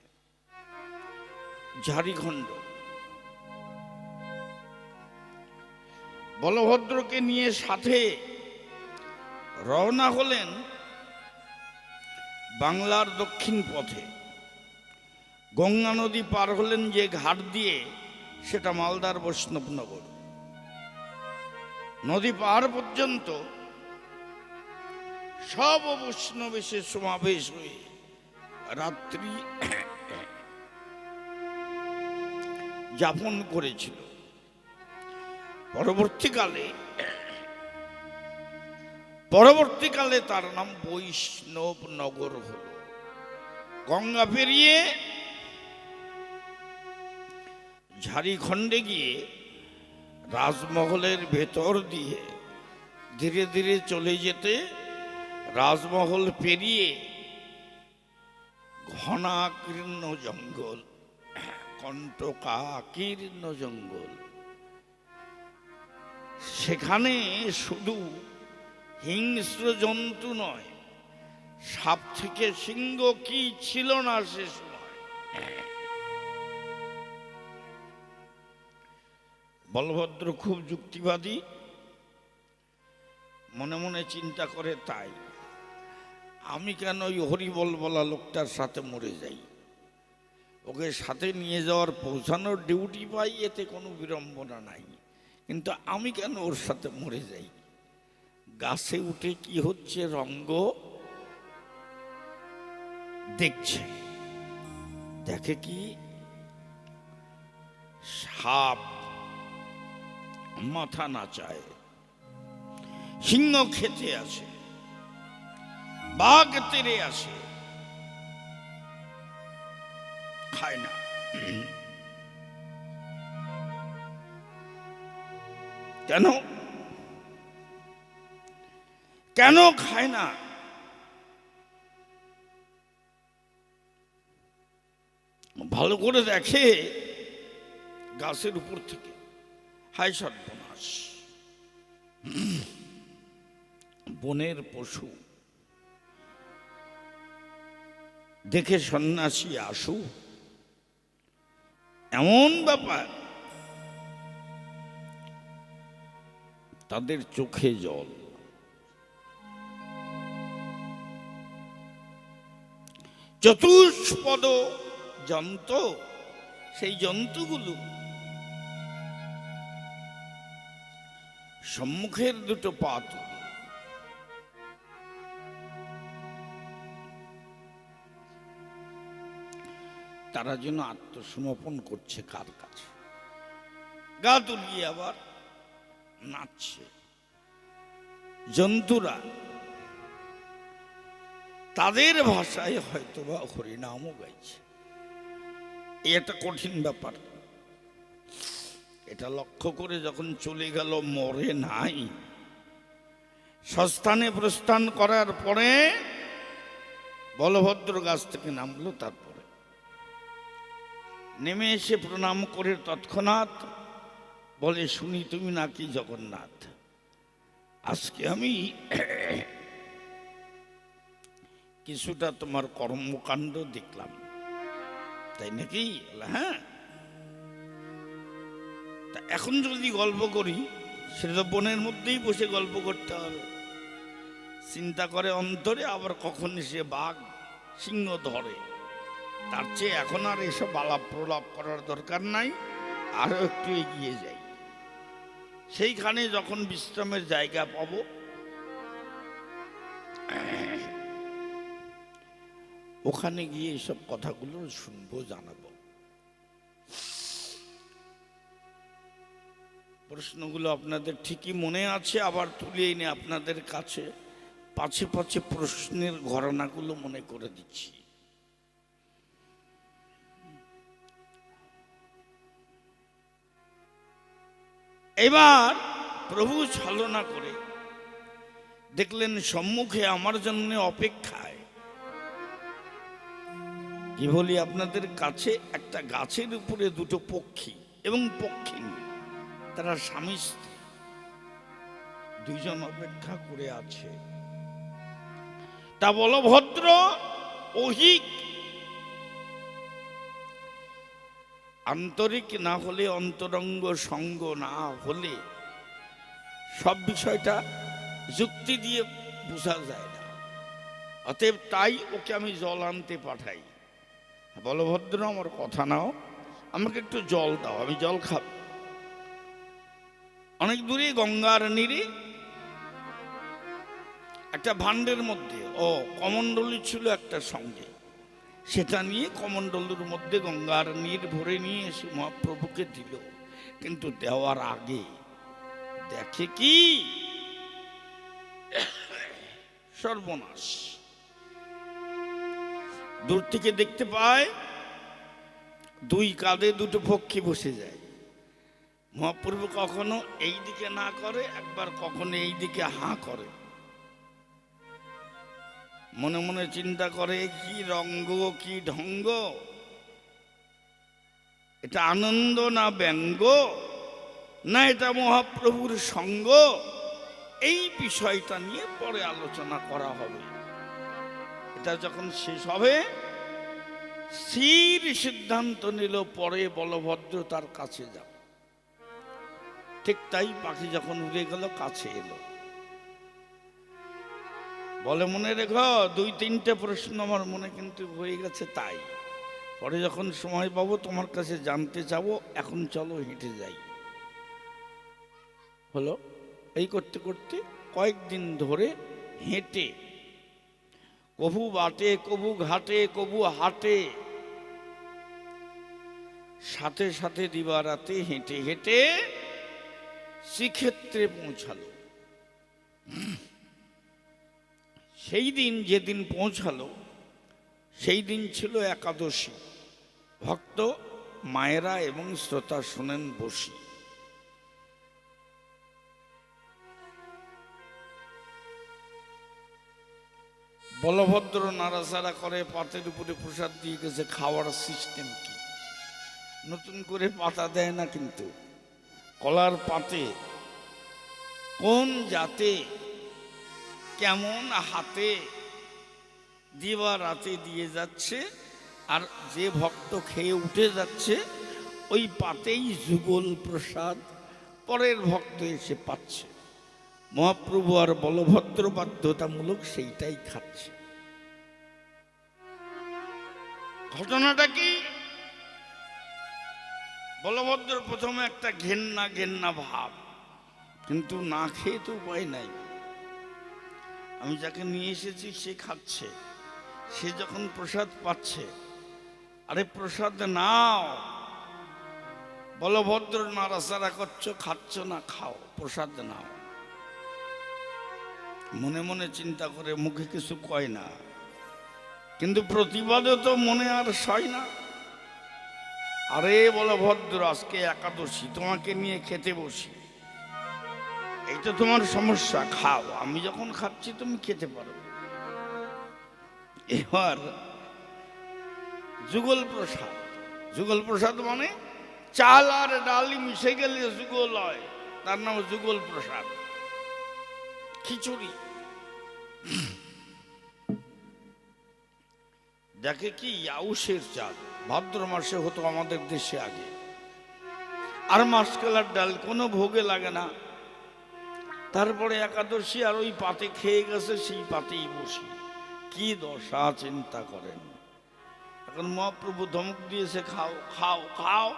ঝাড়খণ্ড। বলভদ্রকে নিয়ে সাথে রওনা হলেন বাংলার দক্ষিণ পথে। গঙ্গা নদী পার হলেন যে ঘাট দিয়ে, সেটা মালদার বৈষ্ণবনগর। নদী পার পর্যন্ত সব বৈষ্ণবেশে সমাবেশ হয়ে রাত্রি যাপন করেছিল। পরবর্তীকালে তার নাম বৈষ্ণব নগর হল। গঙ্গা পেরিয়ে ঝাড়খণ্ডে গিয়ে রাজমহলের ভেতর দিয়ে ধীরে ধীরে চলে যেতে, রাজমহল পেরিয়ে ঘনাকীর্ণ জঙ্গল, কণ্টকাকীর্ণ জঙ্গল, সেখানে শুধু হিংস্র জন্তু নয়, সাপ থেকে সিংহ কি ছিল না সে সময়। বলভদ্র খুব যুক্তিবাদী, মনে মনে চিন্তা করে, তাই আমি কেন ওই হরিবল বলা লোকটার সাথে মরে যাই? ওকে সাথে নিয়ে যাওয়ার পৌঁছানোর ডিউটি পাই, এতে কোনো বিড়ম্বনা নাই, কিন্তু আমি কেন ওর সাথে মরে যাই? গাছে উঠে কি হচ্ছে রঙ্গ দেখছে। দেখে কি, সাপ মাথা নাচায়, সিংহ খেতে আসে, বাঘ তেড়ে আসে, খায় না। কেন কেন খায় না? ভালো করে দেখে গাছের উপর থেকে, হায় সর্বনাশ, বনের পশু দেখে সন্ন্যাসী আসু, এমন ব্যাপার। তাদের চোখে জল। চতুষ্পদ জন্তু, সেই জন্তুগুলো সম্মুখের দুটো পা তুলে তারা যেন আত্মসমর্পণ করছে কার কাছে, গা তুলিয়ে আবার নাচছে। জন্তুরা তাদের ভাষায় হয়তোবা হরিনামও গাইছে। এটা কঠিন ব্যাপার। এটা লক্ষ্য করে যখন চলে গেল, মরে নাই। সস্থানে প্রস্থান করার পরে বলভদ্র গাছ থেকে নামলো। তারপরে নেমে এসে প্রণাম করে তৎক্ষণাৎ বলে, শুনি তুমি নাকি জগন্নাথ, আজকে আমি কিছুটা তোমার কর্মকাণ্ড দেখলাম, তাই নাকি? হ্যাঁ। তা এখন যদি গল্প করি, সেটা তো বনের মধ্যেই বসে গল্প করতে হবে। চিন্তা করে অন্তরে, আবার কখন সে বাঘ সিংহ ধরে। তার চেয়ে এখন আর এসব আলাপ প্রলাপ করার দরকার নাই, আরো একটু এগিয়ে যাই। সেইখানে যখন বিশ্রামের জায়গা পাবো, ওখানে গিয়ে এসব কথাগুলো শুনবো, জানাবো। প্রশ্নগুলো আপনাদের ঠিকই মনে আছে, আবার তুলে এনে আপনাদের কাছে পাছে পাছে প্রশ্নের ঘরানাগুলো মনে করে দিচ্ছি। এবার প্রভু ছলনা করে দেখলেন সম্মুখে আমার জন্য অপেক্ষায়, কি বলি আপনাদের কাছে, একটা গাছের উপরে দুটো পক্ষী এবং পক্ষিণী, তারা স্বামী স্ত্রী দুইজন অপেক্ষা করে আছে। তা বলভদ্র ঐহিক আন্তরিক না হলে, অন্তরঙ্গ সঙ্গ না হলে সব বিষয়টা যুক্তি দিয়ে বোঝা যায় না। অতএব তাই ওকে আমি জল আনতে পাঠাই। বলভদ্র, আমার কথা নাও, আমাকে একটু জল দাও, আমি জল খাব। অনেক দূরে গঙ্গার নীরে একটা ভাণ্ডের মধ্যে কমণ্ডলী ছিল একটা সঙ্গে, সেটা নিয়ে কমণ্ডলুর মধ্যে গঙ্গার নীর ভরে নিয়ে এসে মহাপ্রভুকে দিল। কিন্তু দেওয়ার আগে দেখে কি সর্বনাশ। দূর থেকে দেখতে পায় দুই কাঁধে দুটো পক্ষী বসে যায়। মহাপ্রভু কখনো এই দিকে না করে, একবার কখনো এই দিকে হাঁ করে। মনে মনে চিন্তা করে, কি রঙ্গ, কি ঢঙ্গ, এটা আনন্দ না ব্যঙ্গ, না এটা মহাপ্রভুর সঙ্গ? এই বিষয়টা নিয়ে পরে আলোচনা করা হবে। এটা যখন শেষ হবে, স্থির সিদ্ধান্ত নিল পরে বলভদ্র তার কাছে যাব। ঠিক তাই পাখি যখন উড়ে গেল, কাছে এলো, বলে, মনে রেখো, দুই তিনটে প্রশ্ন আমার মনে কিন্তু হয়ে গেছে, তাই পরে যখন সময় পাবো তোমার কাছে জানতে চাবো, এখন চলো হেঁটে যাই। হলো। এই করতে করতে কয়েকদিন ধরে হেঁটে, কবু বাটে, কবু ঘাটে, কবু হাটে, সাথে সাথে দিবারাতে হেঁটে হেঁটে শ্রীক্ষেত্রে পৌঁছালো। সেই দিন যেদিন পৌঁছালো সেই দিন ছিল একাদশী। ভক্ত মায়েরা এবং শ্রোতা শোনেন বসি। বলভদ্র নাড়াচাড়া করে পাতের উপরে প্রসাদ দিয়ে গেছে। খাওয়ার সিস্টেম কি? নতুন করে পাতা দেয় না, কিন্তু কলার পাতে কোন জাতে কেমন হাতে দিবা রাতে দিয়ে যাচ্ছে, আর যে ভক্ত খেয়ে উঠে যাচ্ছে ওই পাতেই যুগল প্রসাদ পরের ভক্ত এসে পাচ্ছে। মহাপ্রভু আর বলভদ্র বাধ্যতামূলক সেইটাই খাচ্ছে। ঘটনাটা কি? বলভদ্র প্রথমে একটা ঘেন্না ঘেন্না ভাব, কিন্তু না খেয়ে তো উপায় নাই। আমি যাকে নিয়ে এসেছি সে খাচ্ছে, সে যখন প্রসাদ পাচ্ছে, আরে প্রসাদ নাও। বলভদ্র নাড়াচাড়া করছো, খাচ্ছ না, খাও, প্রসাদ নাও। মনে মনে চিন্তা করে, মুখে কিছু কয় না, কিন্তু প্রতিবাদে তো মনে আর সয় না। আরে বলভদ্র, আজকে একাদশী, তোমাকে নিয়ে খেতে বসি, এইটা তোমার সমস্যা, খাও। আমি যখন খাচ্ছি তুমি খেতে পারো। এবার যুগল প্রসাদ, যুগল প্রসাদ মানে চাল আর ডালি মিশে গেলে যুগল হয়, তার নাম যুগল প্রসাদ। খিচুড়ি দেখে কি আউশের চাল, ভাদ্র মাসে হতো আমাদের দেশে আগে, আর মাসকলার ডাল কোনো ভোগে লাগে না। তারপরে একাদশী, আর ওই পাতে খেয়ে গেছে, সেই পাতেই বসি। কি দশা চিন্তা করেন। এখন মহাপ্রভু ধমক দিয়েছে, খাও খাও খাও।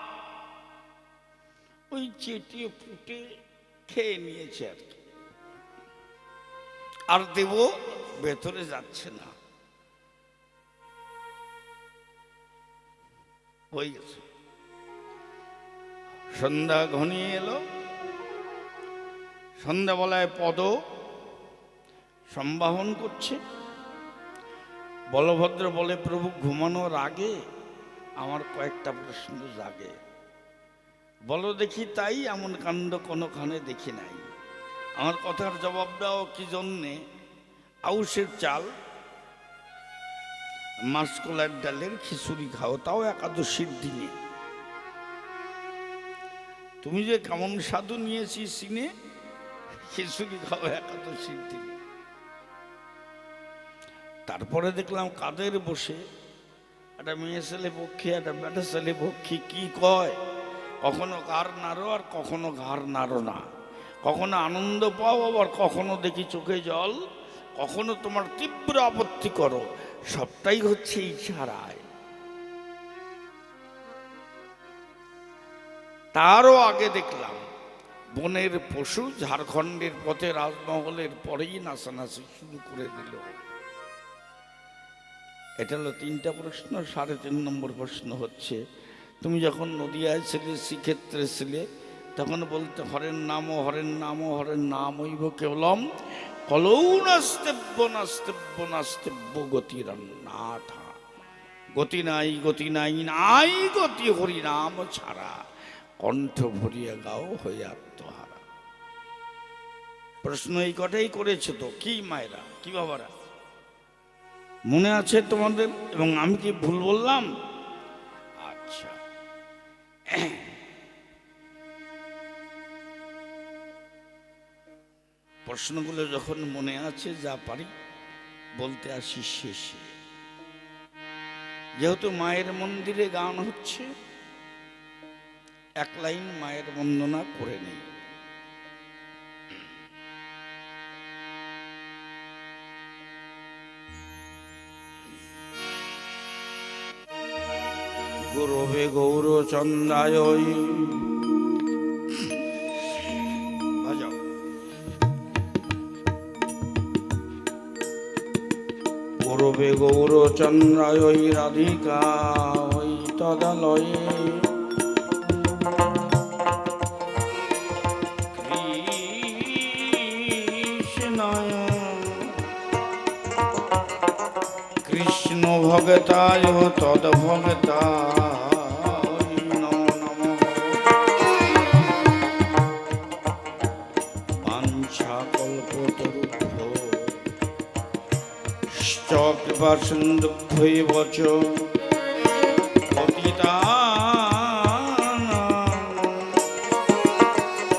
ওই চেটিয়ে ফুটে খেয়ে নিয়েছে আর কি, আর দেব ভেতরে যাচ্ছে না, হয়ে গেছে। সন্ধ্যা ঘনিয়ে এলো। সন্ধ্যাবেলায় পদ সম্বাহন করছে। বলভদ্র বলে, প্রভু ঘুমানোর আগে আমার কয়েকটা প্রশ্ন জাগে। বলো দেখি তাই, এমন কাণ্ড কোনোখানে দেখি নাই। আমার কথার জবাব দাও, কি জন্যে আউশের চাল মাসকলার ডালের খিচুড়ি খাও, তাও একাদশীর দিনে? তুমি যে কেমন সাধু নিয়েছি সিনে, খিচুড়ি খাও একাদশীর দিনে। তারপরে দেখলাম কাদের বসে একটা মেয়ে ছেলে পক্ষী, একটা বেটা ছেলে পক্ষী কি কয়, কখনো ঘাড় নাড়ো আর কখনো ঘাড় নাড়ো না, কখনো আনন্দ পাও আবার কখনো দেখি চোখে জল, কখনো তোমার তীব্র আপত্তি করো, সবটাই হচ্ছে ইশারায়। তারও আগে দেখলাম বনের পশু ঝাড়খণ্ডের পথে রাজমহলের পরেই নাচানাচি শুরু করে দিল। এটা হলো 3টা প্রশ্ন। 3.5 নম্বর প্রশ্ন হচ্ছে, তুমি যখন নদিয়ায় ছিলে, শ্রীক্ষেত্রে ছিলে, তখন বলতে হরেন নাম হরেন নাম হরেন নাম হইব কেবলম কলৌ নাস্তেব্য নাস্তেব্য নাস্তেব্য গতিরন্নাথা। গতি নাই গতি নাই নাই গতি হরিনাম ছাড়া, কণ্ঠ ভরিয়া গাও হয়ে আত্মহারা। প্রশ্ন এই কটাই করেছে তো। কি মায়েরা, কি বাবারা, মনে আছে তোমাদের? এবং আমি কি ভুল বললাম? আচ্ছা, প্রশ্নগুলো যখন মনে আছে, যা পারি বলতে আসি শেষে। যেহেতু মায়ের মন্দিরে গান হচ্ছে, এক লাইন মায়ের বন্দনা করে নেই। গুরবে গৌরচন্দ্রায়, বাজাও। গুরবে গৌরচন্দ্রায় রাধিকা ওই তদালয়ে, কৃষ্ণ কৃষ্ণ ভগতায় তদ্ভগতায় নমো নমঃ। বাঞ্ছাকল্পতরুভ্যো কৃপা সিন্ধুভ্যৈব চ পতিতানাং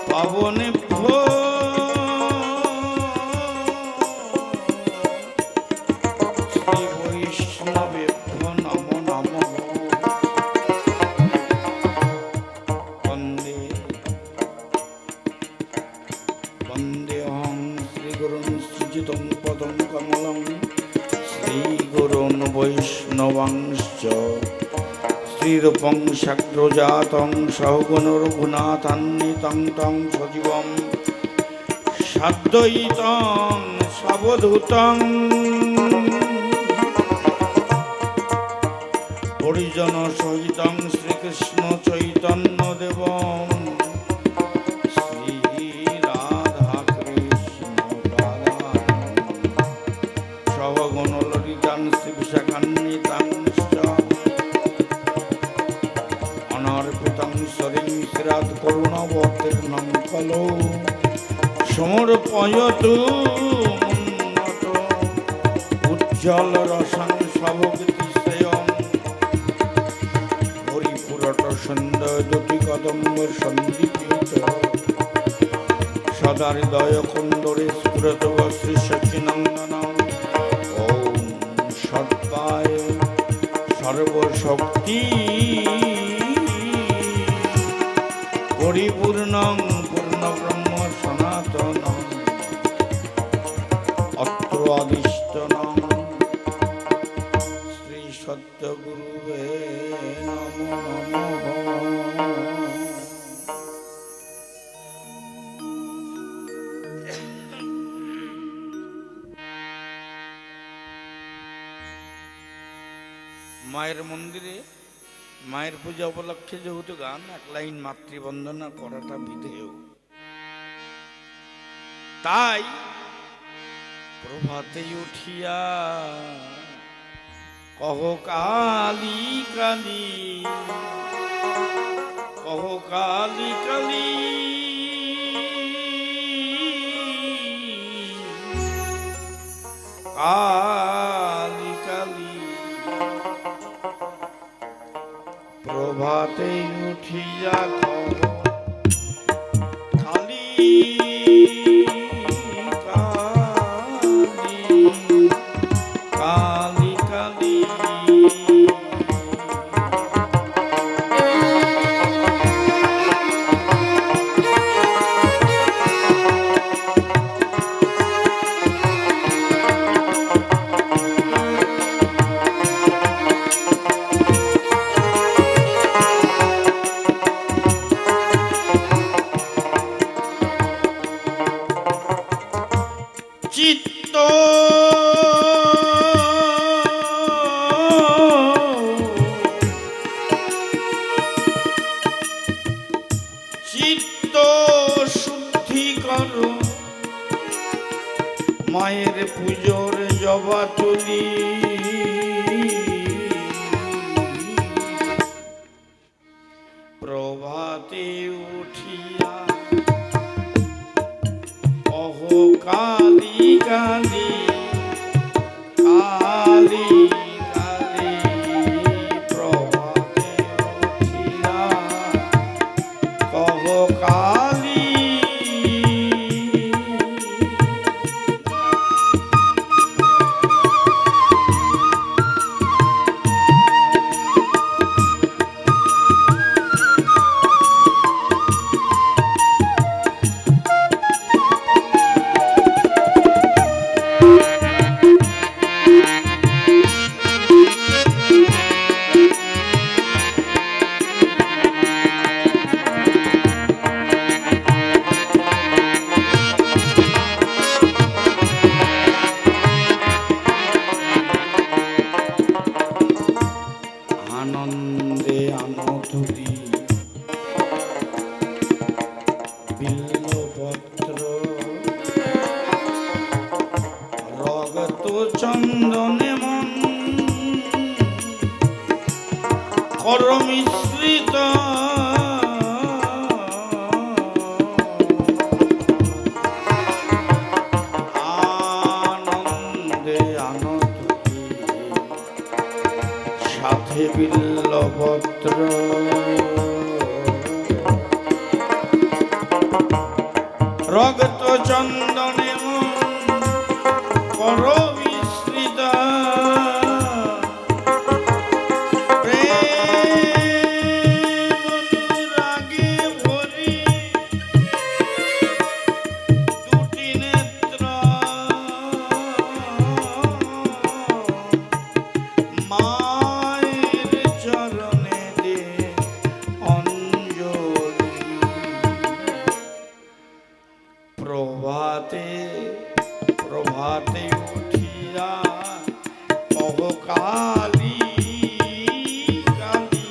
পাবনেভ্যো শ্রী বৈষ্ণবেভ্যো নমো নমঃ। বন্দে বন্দেহং শ্রীগুরুং শ্রীযুতং পদং কমলং শ্রীগুরুन् বৈষ্ণবাংশ্চ শ্রীরূপং শাগ্রজাতং সহগণরঘুনাথান্বিतं तं সজীবং সাদ্বৈতং সাবধূতং পরিজন সহিতং শ্রীকৃষ্ণ চৈতন্য দেবং অনর্পিতং সরিং শ্রীরাত করুণাবতীর্ণং খলো সমর্পয়তু উন্নত উজ্জ্বল রসং সভক্তি শ্রেয়ং হরিপুরট সন্ধ্যয় দুটি কদম্ব সন্দীপিত সদা হৃদয় কুন্দরে স্ফুরত শ্রী সচিনন্দনং ওম সর্বায় সর্বশক্তি পরিপূর্ণং পূর্ণব্রহ্ম সনাতনং অত্র অধিষ্ঠনং শ্রী সত্যগুরুবে নমো নমঃ। মায়ের মন্দিরে মায়ের পূজা উপলক্ষে যেহেতু গান, এক লাইন মাতৃবন্দনা করাটা বিধেয়, তাই প্রভাতে উঠিয়া কহ কালী কালী, কহ কালী কালী, কালী কালী। প্রভাতে উঠিয়া কালী কালী, কালী কালী। চিত্ত চিত্ত শুদ্ধি করো, মায়ের পুজোর জবা তুলি, প্রভাতে উঠিয়া কহ কালী কালী, কালী কালী। প্রভাতে উঠিয়া কহ কালী। আনন্দে আনতুলি বিল্লপত্র রগত চন্দনে মন করমিশ্রিত আনন্দে আনন্দে সাথে বিল্লপত্র রক্ত চন্দনে কর বিস্মৃত রাগে ভরি দুটি নেত্র মায়ের চরণে দে অঞ্জলি প্রভাতে প্রভাতে উঠিয়া কহ কালী কালী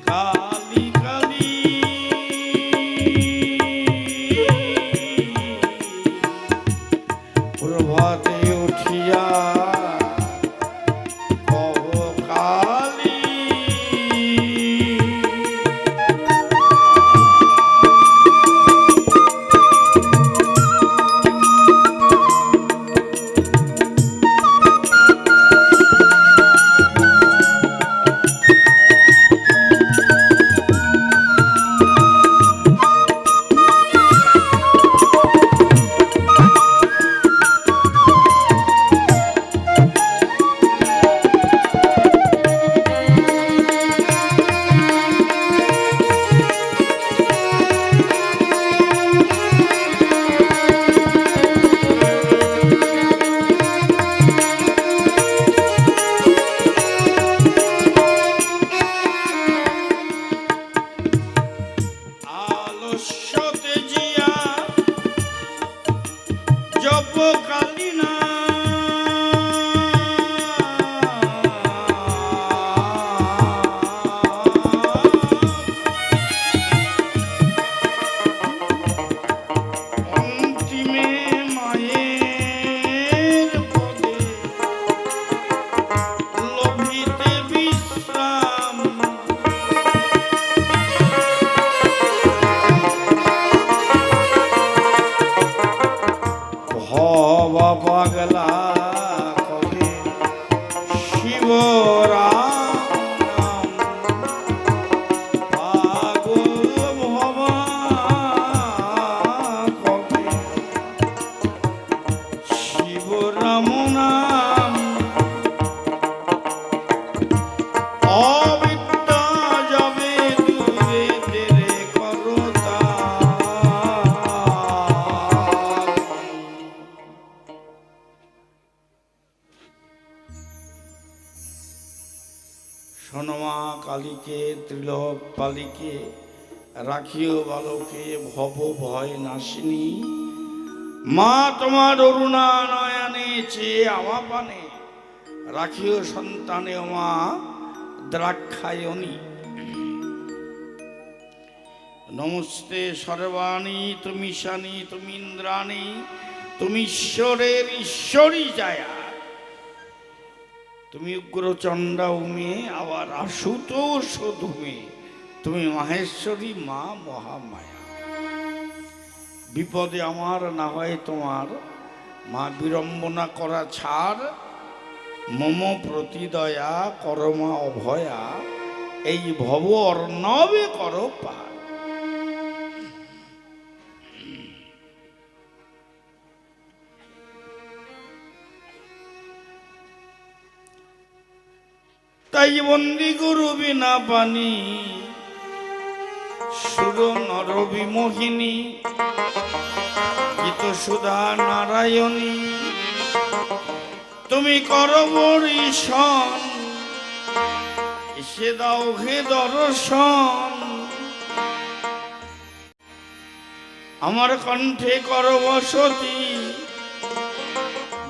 কালী কালী প্রভাতে উঠিয়া কহ কালী আলস্যতে জিয়া জপ কালী না অন্তিমে মায়ের পদে লোভিতে বিশ্রাম ভবা পাগলা কবে শিবরাম পাগল ভবা কবে শিবরাম নাম অবিদ্যা যাবে দূরে তেরে করতা সনমা কালীকে ত্রিলোক পালিকে রাখিও বালকে ভব ভয় নাশিনী মা তোমার অরুণা নয়নে চেয়ে আমা পানে রাখিও সন্তানে মা দ্রাক্ষায়নী নমস্তে সর্বাণী তুমি শানী তুমি ইন্দ্রাণী তুমি ঈশ্বরের ঈশ্বরী জায়া তুমি উগ্রচণ্ডা উমে আবার আশুতোষ ধুমে তুমি মাহেশ্বরী মা মহামায়া বিপদে আমার না হয় তোমার মা বিড়ম্বনা করা ছাড় মম প্রতিদয়া করমা অভয়া এই ভব অর্ণবে কর পার তাই বন্দি গুরু বিনা পানি সুর নর বিমোহিনী গীত সুধা নারায়ণী তুমি করবরীশন এসে দাও হে দর্শন আমার কণ্ঠে কর বসতি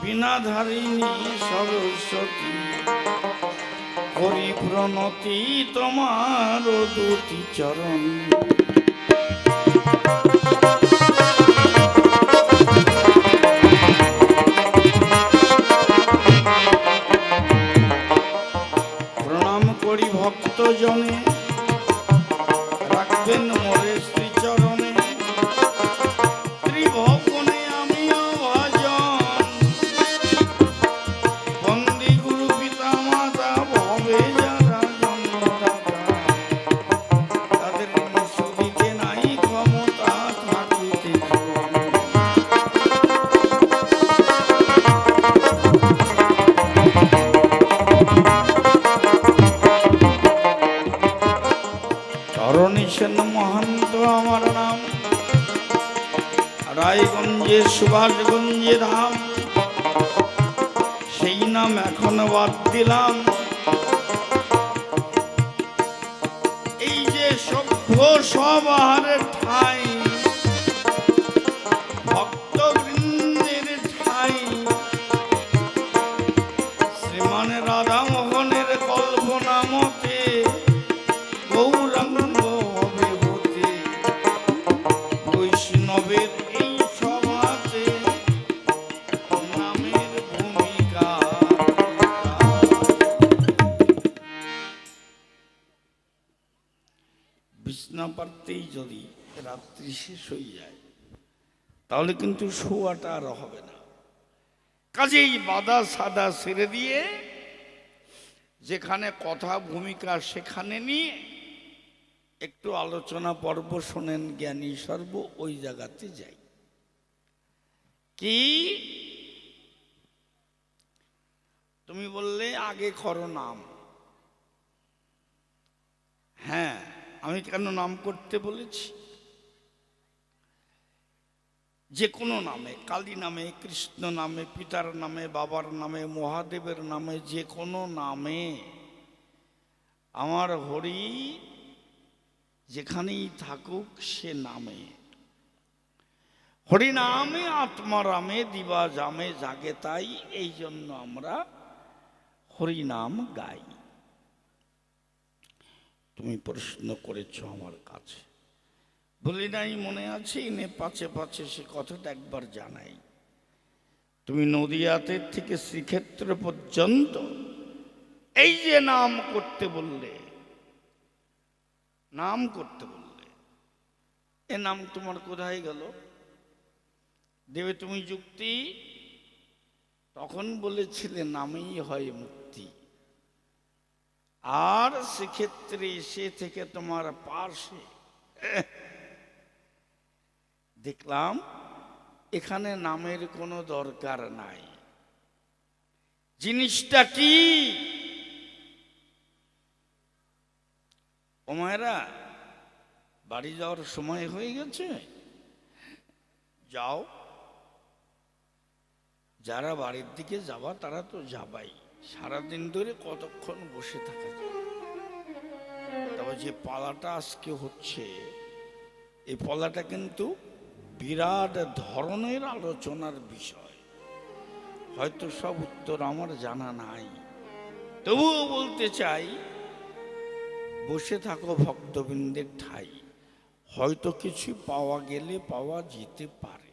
বিনাধারিণী সরস্বতী করি প্রণতি তোমার দুটি চরণ প্রণাম গঞ্জে সুভাষগঞ্জে ধাম, সেই নাম এখন বাদ দিলাম। এই যে সভ্য সবার ঠাই, ভক্তবৃন্দের ঠাই, শ্রীমান রাধা মোহনের কল্পনা মতে গৌরাঙ্গ হবে হতে, বৈষ্ণবের এই সভাতে নামের ভূমিকা। বিছনা পারতেই যদি রাত্রি শেষ হয়ে যায় তাহলে কিন্তু শোয়াটা আর হবে না। কাজেই বাধা সাদা ছেড়ে দিয়ে যেখানে কথা ভূমিকা সেখানে নিয়ে একটু আলোচনা পর্ব শোনেন জ্ঞানী সর্ব, ওই জায়গাতে যাই। কি তুমি বললে আগে করো নাম। হ্যাঁ, আমি কেন নাম করতে বলেছি? যে কোনো নামে, কালী নামে, কৃষ্ণ নামে, পিতার নামে, বাবার নামে, মহাদেবের নামে, যে কোনো নামে আমার হরি যেখানেই থাকুক সে নামে। হরি নামে আত্মারামে দিবা জামে জাগে তাই, এই জন্য আমরা হরি নাম গাই। তুমি প্রশ্ন করেছ আমার কাছে, বলি নাই মনে আছে? নে পাছে পাছে সে কথাটা একবার জানাই। তুমি নদিয়াতের থেকে শ্রীক্ষেত্র পর্যন্ত এই যে নাম করতে বললে, নাম করতে বললে, এ নাম তোমার কোথায় গেল? দেবে তুমি যুক্তি? তখন বলেছিলে নামেই হয় মুক্তি। আর সেক্ষেত্রে এসে থেকে তোমার পাশে দেখলাম এখানে নামের কোনো দরকার নাই। জিনিসটা কি? ও মায়েরা, বাড়ি যাওয়ার সময় হয়ে গেছে, যাও। যারা বাড়ির দিকে যাবা তারা তো যাবাই, সারাদিন ধরে কতক্ষণ বসে থাকা যায়। তবে যে পালাটা আজকে হচ্ছে, এই পালাটা কিন্তু বিরাট ধরনের আলোচনার বিষয়। হয়তো সব উত্তর আমার জানা নাই, তবুও বলতে চাই, বসে থাকো ভক্তবৃন্দের ঠাই, হয়তো কিছু পাওয়া গেলে পাওয়া যেতে পারে।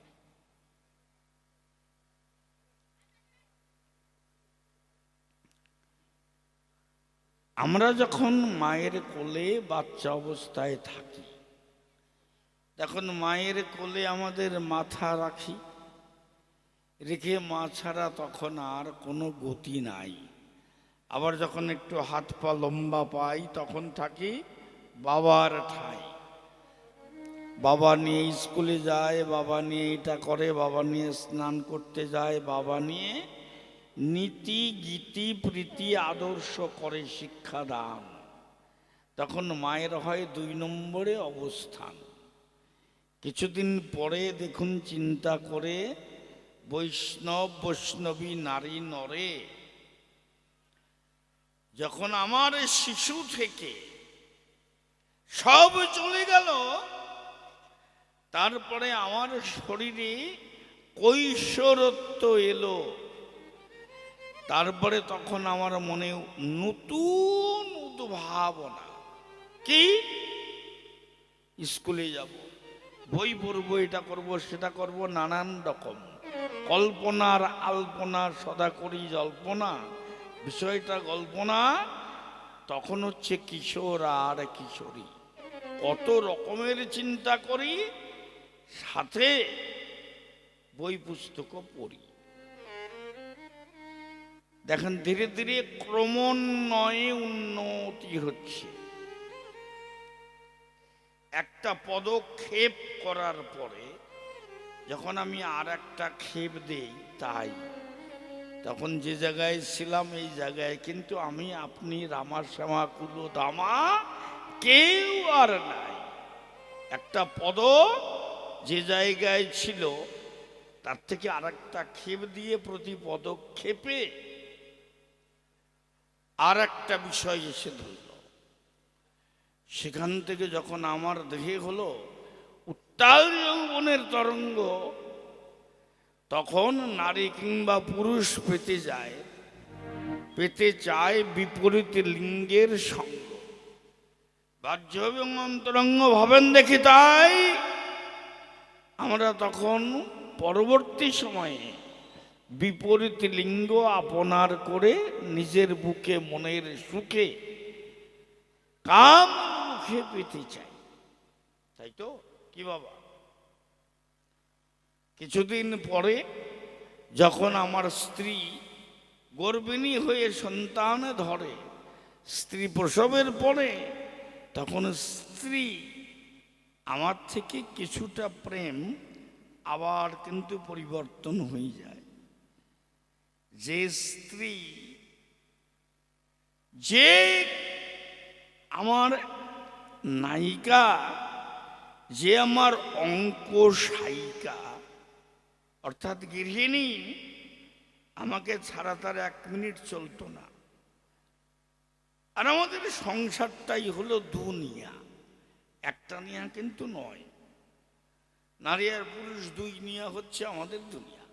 আমরা যখন মায়ের কোলে বাচ্চা অবস্থায় থাকি, তখন মায়ের কোলে আমাদের মাথা রাখি, রেখে মা ছাড়া তখন আর কোনো গতি নাই। আবার যখন একটু হাত পা লম্বা পাই তখন থাকি বাবার ঠাই। বাবা নিয়ে স্কুলে যায়, বাবা নিয়ে এটা করে, বাবা নিয়ে স্নান করতে যায়, বাবা নিয়ে নীতি গীতি প্রীতি আদর্শ করে শিক্ষা দান। তখন মায়ের হয় 2 নম্বরে অবস্থান। কিছুদিন পরে দেখুন চিন্তা করে, বৈষ্ণব বৈষ্ণবী নারী নরে যখন আমার শিশু থেকে সব চলে গেল, তারপরে আমার শরীরে কৈশোরত্ব এলো, তারপরে তখন আমার মনে নতুন উদ্ভাবনা। কি? স্কুলে যাব, বই পড়বো, এটা করব সেটা করব, নানান রকম কল্পনার আলপনা, সদা করি জল্পনা, বিষয়টা কল্পনা। তখন হচ্ছে কিশোর আর কিশোরী, কত রকমের চিন্তা করি, সাথে বই পুস্তকও পড়ি। দেখেন ধীরে ধীরে ক্রমান্বয়ে উন্নতি হচ্ছে। একটা পদক্ষেপ করার পরে যখন আমি আর একটা ক্ষেপ দেই, তাই তখন যে জায়গায় ছিলাম এই জায়গায় কিন্তু আমি আপনি রামা শ্যামা কুলো দামা কেউ আর নাই। একটা পদ যে জায়গায় ছিল তার থেকে আর একটা ক্ষেপ দিয়ে প্রতি পদক্ষেপে আর একটা বিষয় এসে ধরল। সেখান থেকে যখন আমার দেহে হলো উত্তাল যৌবনের তরঙ্গ, তখন নারী কিংবা পুরুষ পেতে চায় বিপরীত লিঙ্গের সঙ্গ। বাহ্য এবং অন্তরঙ্গ ভাবেন দেখি, তাই আমরা তখন পরবর্তী সময়ে বিপরীত লিঙ্গ আপনার করে নিজের বুকে মনের সুখে কাম মুখে পেতে চাই, তাই তো কি বাবা? কিছুদিন পরে যখন আমার স্ত্রী গর্ভিণী হয়ে সন্তান ধরে, স্ত্রী প্রসবের পরে, তখন স্ত্রী আমার থেকে কিছুটা প্রেম আবার কিন্তু পরিবর্তন হয়ে যায়। যে স্ত্রী, যে আমার নায়িকা, যে আমার অঙ্কশায়িকা অর্থাৎ গৃহিণী, আমাকে ছাড়া তার 1 মিনিট চলতো না। আর আমাদের সংসারটাই হলো দুনিয়া, একটা নিয়া কিন্তু নয়। নারী আর পুরুষ 2 নিয়া হচ্ছে আমাদের দুনিয়া।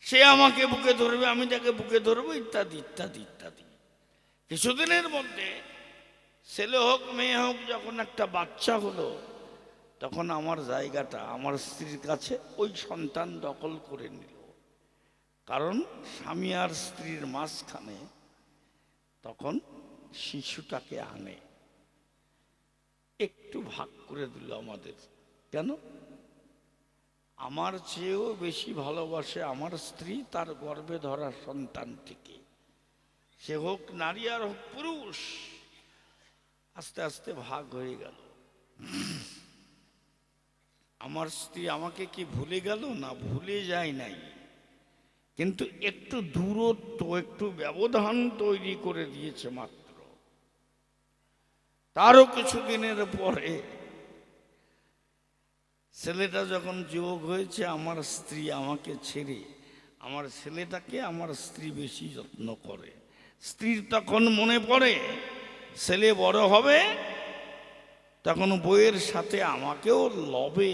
সে আমাকে বুকে ধরবে, আমি তাকে বুকে ধরবো, ইত্যাদি ইত্যাদি ইত্যাদি। কিছুদিনের মধ্যে ছেলে হোক মেয়ে হোক, যখন একটা বাচ্চা হলো, তখন আমার জায়গাটা আমার স্ত্রীর কাছে ওই সন্তান দখল করে নিল। কারণ স্বামী আর স্ত্রীর মাঝখানে তখন শিশুটাকে আনে, একটু ভাগ করে দিল আমাদের। কেন? আমার চেয়েও বেশি ভালোবাসে আমার স্ত্রী তার গর্ভে ধরা সন্তানটিকে, সে হোক নারী আর হোক পুরুষ। আস্তে আস্তে ভাগ হয়ে গেল। আমার স্ত্রী আমাকে কি ভুলে গেল? না, ভুলে যায় নাই, কিন্তু একটু দূরত্ব, একটু ব্যবধান তৈরি করে দিয়েছে মাত্র। তারও কিছুদিনের পরে ছেলেটা যখন যুবক হয়েছে, আমার স্ত্রী আমাকে ছেড়ে আমার ছেলেটাকে আমার স্ত্রী বেশি যত্ন করে। স্ত্রীর তখন মনে পড়ে ছেলে বড় হবে, তখন বইয়ের সাথে আমাকেও লবে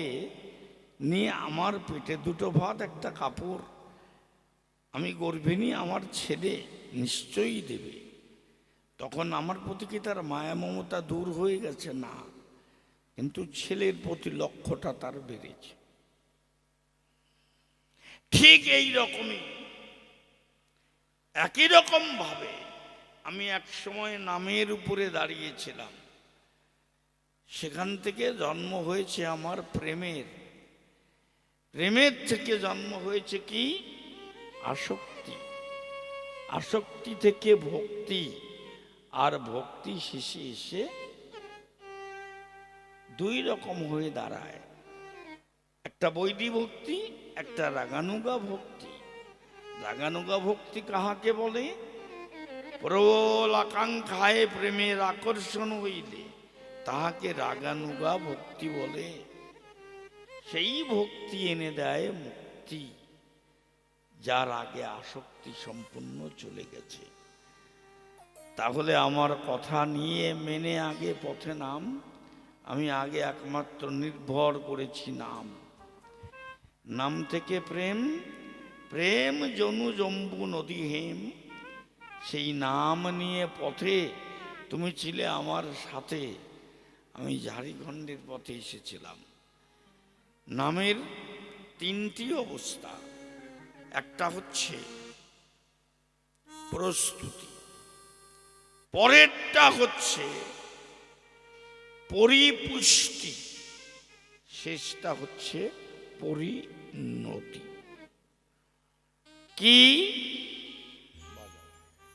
নিয়ে আমার পেটে 2টো ভাত, একটা কাপড়, আমি গর্ভিণী, আমার ছেলে নিশ্চয়ই দেবে। তখন আমার প্রতি কি তার মায়া মমতা দূর হয়ে গেছে? না, কিন্তু ছেলের প্রতি লক্ষ্যটা তার বেড়েছে। ঠিক এই রকমই, একই রকম ভাবে আমি এক সময় নামের উপরে দাঁড়িয়েছিলাম। সেখান থেকে জন্ম হয়েছে আমার প্রেমের, প্রেমের থেকে জন্ম হয়েছে কি? আসক্তি, আসক্তি থেকে ভক্তি, আর ভক্তি শেষে এসে 2 রকম হয়ে দাঁড়ায়, একটা বৈদী ভক্তি, একটা রাগানুগা ভক্তি। রাগানুগা ভক্তি কাহাকে বলে? প্রবল আকাঙ্ক্ষায় প্রেমের আকর্ষণ হইলে তাহাকে রাগানুগা ভক্তি বলে। সেই ভক্তি এনে দেয় মুক্তি, যার আগে আসক্তি সম্পূর্ণ চলে গেছে। তাহলে আমার কথা নিয়ে মেনে আগে পথে নাম। আমি আগে একমাত্র নির্ভর করেছি নাম, নাম থেকে প্রেম, প্রেম জনু জম্বু নদী হেম। সেই নাম নিয়ে পথে তুমি ছিলে আমার সাথে, আমি ঝাড়িখণ্ডের পথে এসেছিলাম। নামের 3টি অবস্থা, একটা হচ্ছে প্রস্তুতি, পরেরটা হচ্ছে পরিপুষ্টি, শেষটা হচ্ছে পরিণতি। কি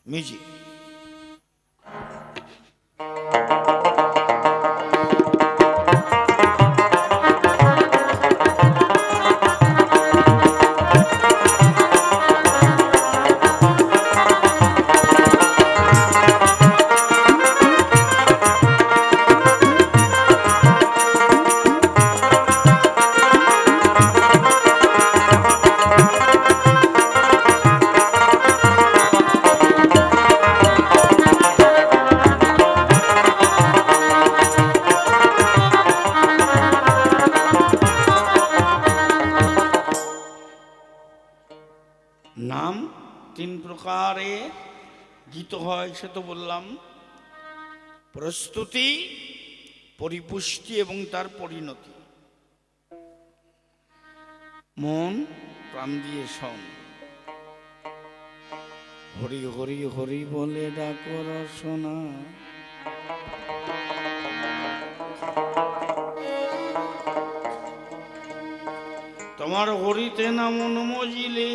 মিউজিক। তিন প্রকারে গীত হয়, সে তো বললাম। প্রস্তুতি, পরিপুষ্টি এবং তার পরিণতি। মন প্রাণ দিয়ে শোন। হরি হরি হরি বলে ডাকো রসনা, তোমার হরিতে না মন মজিলে,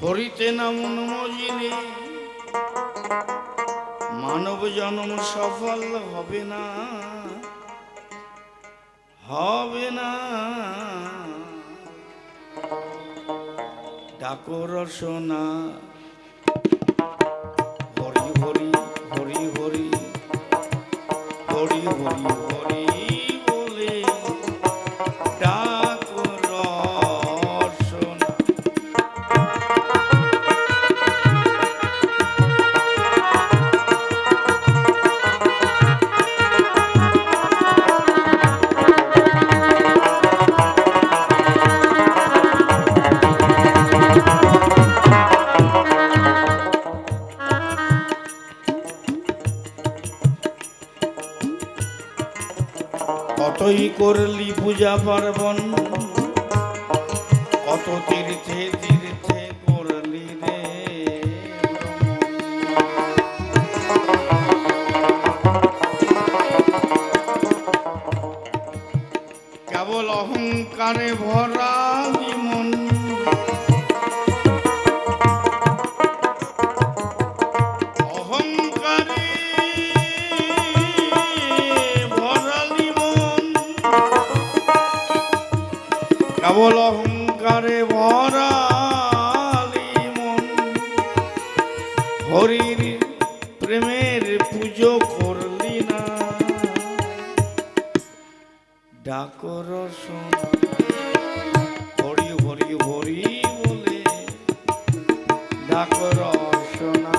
হরিতে না মন মজিলে মানব জন্ম সফল হবে না, হবে না। ডাকো রসনা, হরি হরি হরি হরি হরি হরি হরি বলে ডাকো রসনা। কতই করলি পূজা পার্বণ, কত তীর্থে তীর্থে করলি রে। কেবল অহংকারে ভরা জীবন, অহংকারে ভরা জীবন, কেবল অহংকারে ভরা মন। হরির প্রেমের পুজো করলি না, ডাকো রসনা। হরি হরি হরি বলে ডাকো রসনা।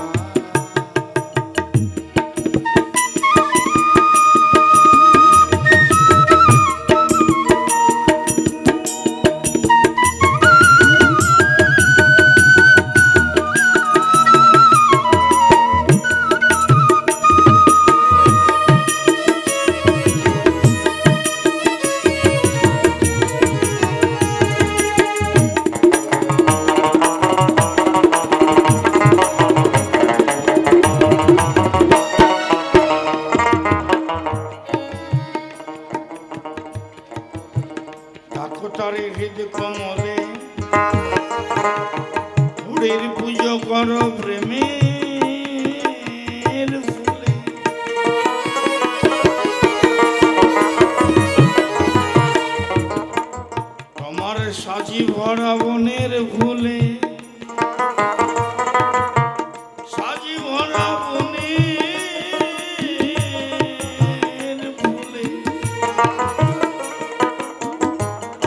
তারে হৃদ কমলে, হরির পুজো করো প্রেমের ফুলে। তোমার সাজি ভরা বনের ফুলে, সাজি ভরা বনের ফুলে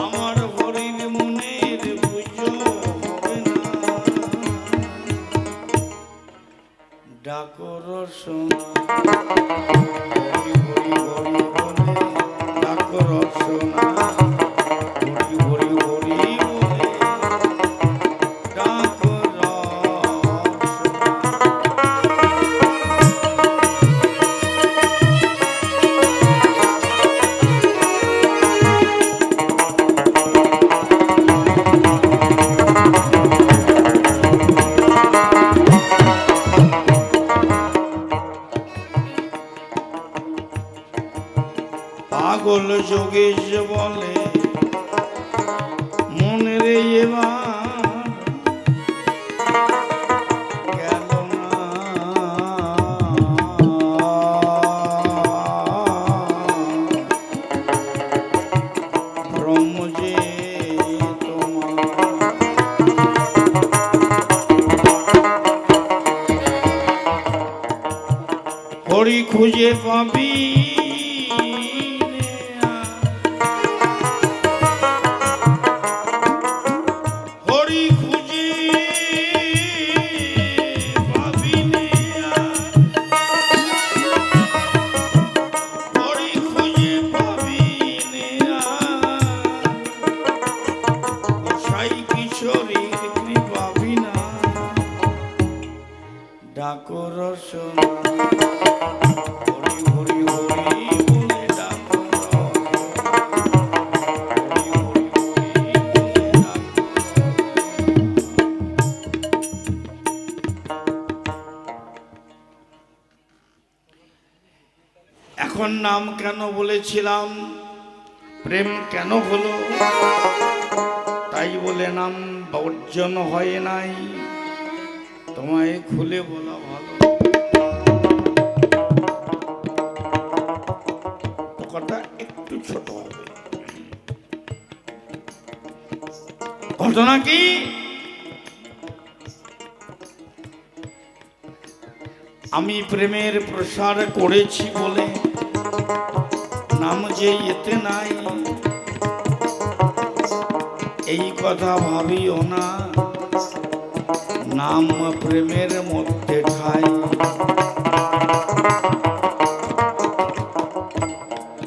আমার হরির মনের পুজো হবে না, ডাকো রসনা। হরি হরি হরি বলে ডাকো রসনা, হরি হরি হরি বলে ডাকো পাগল যোগেশ বলে মনে রে এবার গেল না, ব্রহ্ম যে তোমার। হরি খুঁজে পাবি কিশোরী ডাকো রসনা, হরি হরি হরি বলে ডাকো রসনা, হরি হরি হরি বলে ডাকো রসনা। এখন নাম কেন বলেছিলাম, প্রেম কেন হলো, তাই বলে নাম বর্জন হয় নাই, তোমায় খুলে বলা ভালো। কথা একটু ছোট হবে। ঘটনা কি, আমি প্রেমের প্রসার করেছি বলে নাম যে এতে নাই, এই কথা ভাবিও না, নাম প্রেমের মধ্যে ঠাই।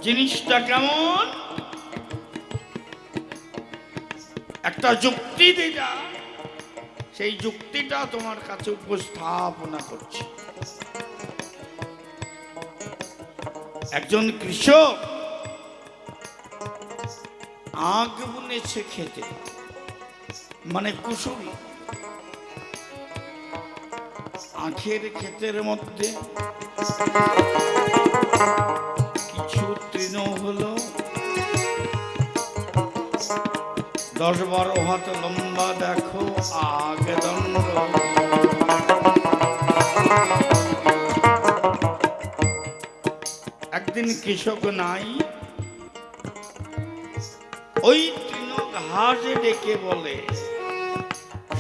জিনিসটা কেমন, একটা যুক্তি দিটা, সেই যুক্তিটা তোমার কাছে উপস্থাপনা করছি। একজন কৃষক আখ বুনেছে খেতে, মানে কুশল। আখের ক্ষেতের মধ্যে কিছু তৃণ হলো, 10-12 হাত লম্বা, দেখো আগ দণ্ড। একদিন কৃষক নাই, ওই তৃণ ঘাস ডেকে বলে,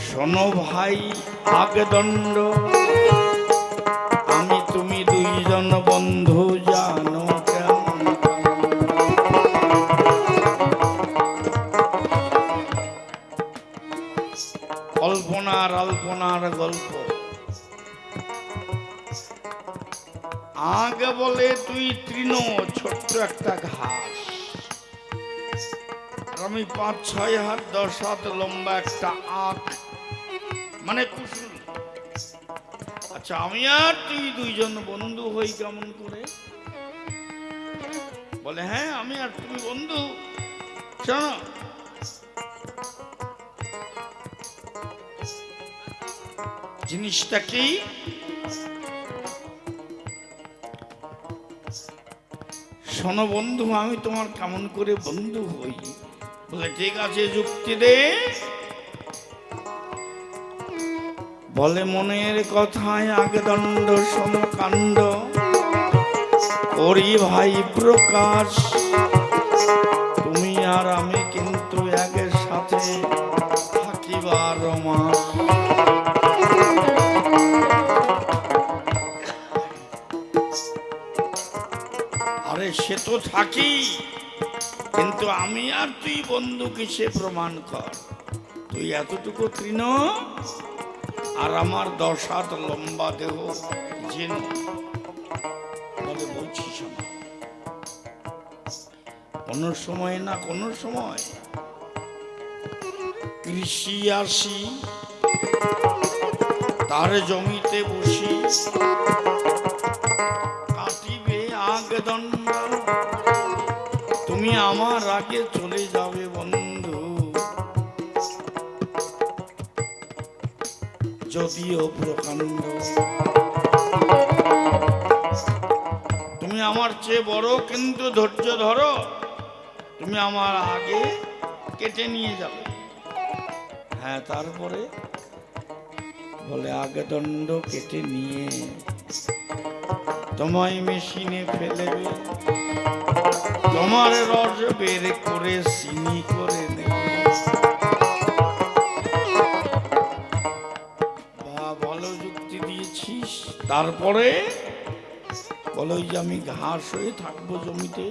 শোনো ভাই আগদণ্ড, আমি তুমি দুইজন বন্ধু, জানো কেমন কল্পনার আল্পনার গল্প। আগে বলে তুই তৃণ, ছোট্ট একটা ঘাস, আমি 5-6 হাত 10 হাত লম্বা একটা আখ, মানে কুশল। আচ্ছা, আমি আর তুই দুইজন বন্ধু হই কেমন করে? বলে হ্যাঁ, আমি আর তুমি বন্ধু। শোনো, জিনিসটা কি, শোনো বন্ধু, আমি তোমার কেমন করে বন্ধু হই? বলে ঠিক আছে, যুক্তি দে। বলে মনের কথায় আগদণ্ড সমকাণ্ড করি ভাই প্রকাশ, তুমি আর আমি কিন্তু একের সাথে থাকিবার মাস। আরে সে তো থাকি, কিন্তু আমি আর তুই বন্ধু কিসে প্রমাণ কর? তুই এতটুকু তৃণ আর আমার 10 হাত লম্বা দেহ জেন। বলে বলছিস না, কোনো সময় না কোনো সময় কৃষি আসি, তার জমিতে বসি, কাটিবে আগদণ্ড, তুমি আমার আগে চলে যাবে বন্ধু, যদিও প্রকাণ্ড। তুমি আমার চেয়ে বড়, কিন্তু ধৈর্য ধরো, তুমি আমার আগে কেটে নিয়ে যাবে। হ্যাঁ, তারপরে বলে আগদণ্ড কেটে নিয়ে তোমায় মেশিনে ফেলেবে, তোমার রস বের করে চিনি করে নেবে। ভালো যুক্তি দিয়েছিস। তারপরে বলো যে আমি ঘাস হয়ে থাকবো জমিতে,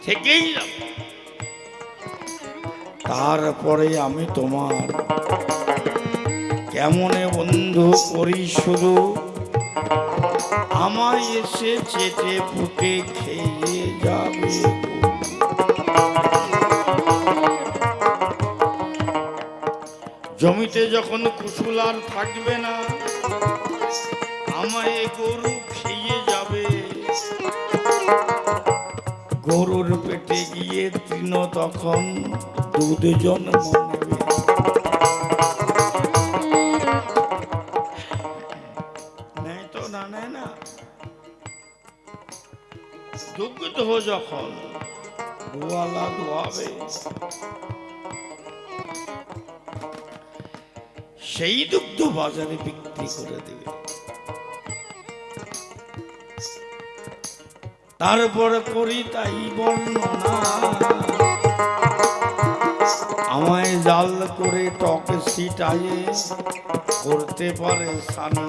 থেকেই যাব। তারপরে আমি তোমার কেমনে বন্ধু করি শুরু, আমায় এসে চেটে ফুটে খেয়ে যাবে। জমিতে যখন কুশল আর থাকবে না, আমায় গরু খেয়ে যাবে। গরুর পেটে গিয়ে তৃণ তখন দুধ জন্ম নেবে। নেয় তো না, নেয় না। দুগ্ধ যখন গোয়ালা দোয়াবে, সেই দুগ্ধ বাজারে বিক্রি করে দেবে। তারপর করি তাই বর্ণনা, আমায় জাল করে টক সিটায়ে করতে পারে সানা।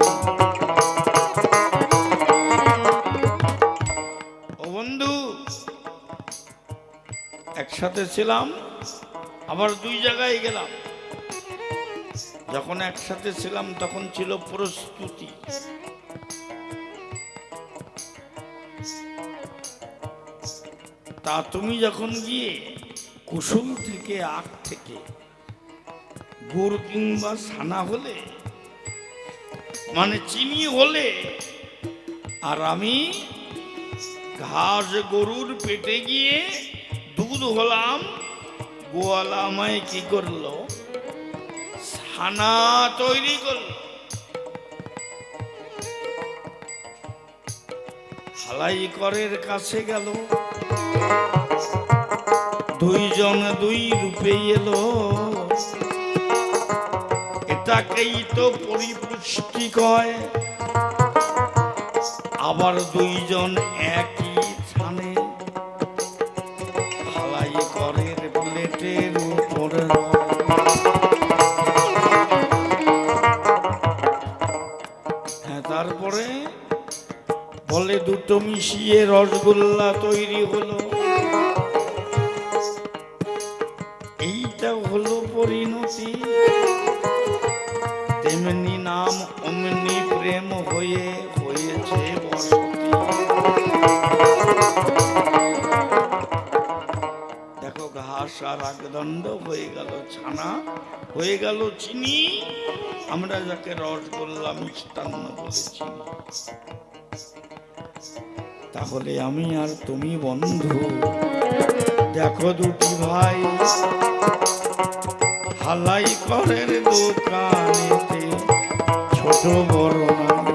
ও বন্ধু, একসাথে ছিলাম, আবার দুই জায়গায় গেলাম। যখন একসাথে ছিলাম তখন ছিল প্রস্তুতি। তা তুমি যখন গিয়ে কুসুম থেকে আখ থেকে গুড় কিংবা ছানা হলে, মানে চিনি হলে, আর আমি ঘাস গরুর পেটে গিয়ে দুধ হলাম, গোয়ালা আমায় কি করলো? ছানা তৈরি করলো। হালাই করের কাছে গেল, দুইজন দুই রূপে এলো, এটাকেই তো পরিপুষ্টি কয়। আবার দুইজন একই ছানে, হালাই করের প্লেটের উপর। হ্যাঁ, তারপরে বলে দুটো মিশিয়ে রসগোল্লা তৈরি হলো। এইটা হলো পরিণতি। তেমনি নাম অমনি প্রেম হয়ে হয়েছে বসতি। দেখো, ঘাস আর আকদণ্ড হয়ে গেল ছানা, হয়ে গেল চিনি, আমরা যাকে রসগোল্লা মিষ্টান্ন বলেছি। তাহলে আমি আর তুমি বন্ধু, দেখো দুটি ভাই হালাই করের দোকানেতে, ছোট বড় নাই।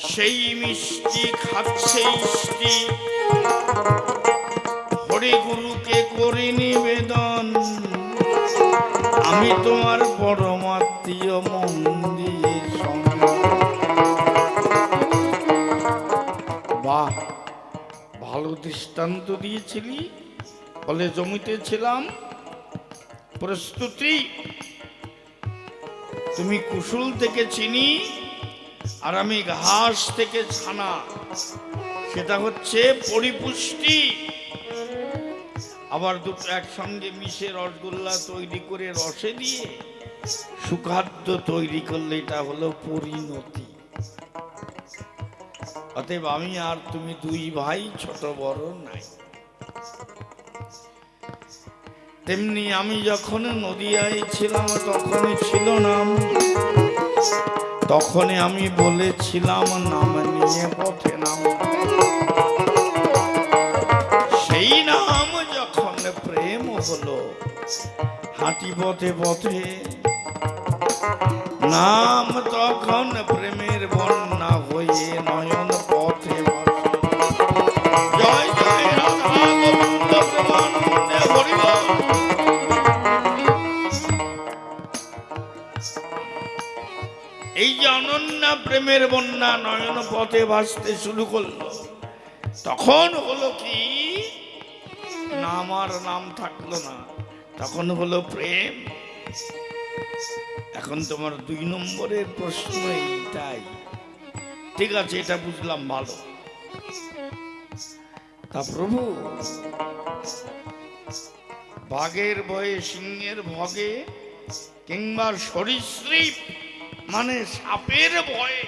সেই মিষ্টি খাচ্ছে ইষ্টি, হরি গুরুকে করে নিবেদন, আমি তোমার পরমাত্মীয় মন্দির সঙ্গ। বাহ, ভালো দৃষ্টান্ত দিয়েছিলি। বলে জমিতে ছিলাম, প্রস্তুতি। তুমি কুসুল থেকে চিনি, আর আমি ঘাস থেকে ছানা, সেটা হচ্ছে পরিপুষ্টি। আবার দুটো একসঙ্গে মিশে রসগোল্লা তৈরি করে রসে দিয়ে সুখাদ্য তৈরি করলে এটা হলো পরিণতি। অতএব আমি আর তুমি দুই ভাই, ছোট বড় নাই। তেমনি আমি যখন নদিয়ায় ছিলাম তখনই ছিল নাম, তখনই আমি বলেছিলাম নাম নিয়ে পথে নাম। সেই নাম যখন প্রেম হলো, হাঁটি পথে পথে, নাম তখন প্রেমের বন্যা হয়ে নয়ন পথে ভাসে। জয় জয় রাধা গোবিন্দ প্রেমানন্দে হরি বল। এই যে অনন্যা প্রেমের বন্যা নয়ন পথে ভাসতে শুরু করলো, তখন হলো কি? নাম আর নাম থাকলো না, তখন হলো প্রেম। এখন তোমার 2 নম্বরের প্রশ্ন এইটাই। ঠিক আছে, এটা বুঝলাম ভালো। তা প্রভু, বাঘের ভয়ে সিংহের ভগে, কিংবা সরীসৃপ মানে সাপের ভয়ে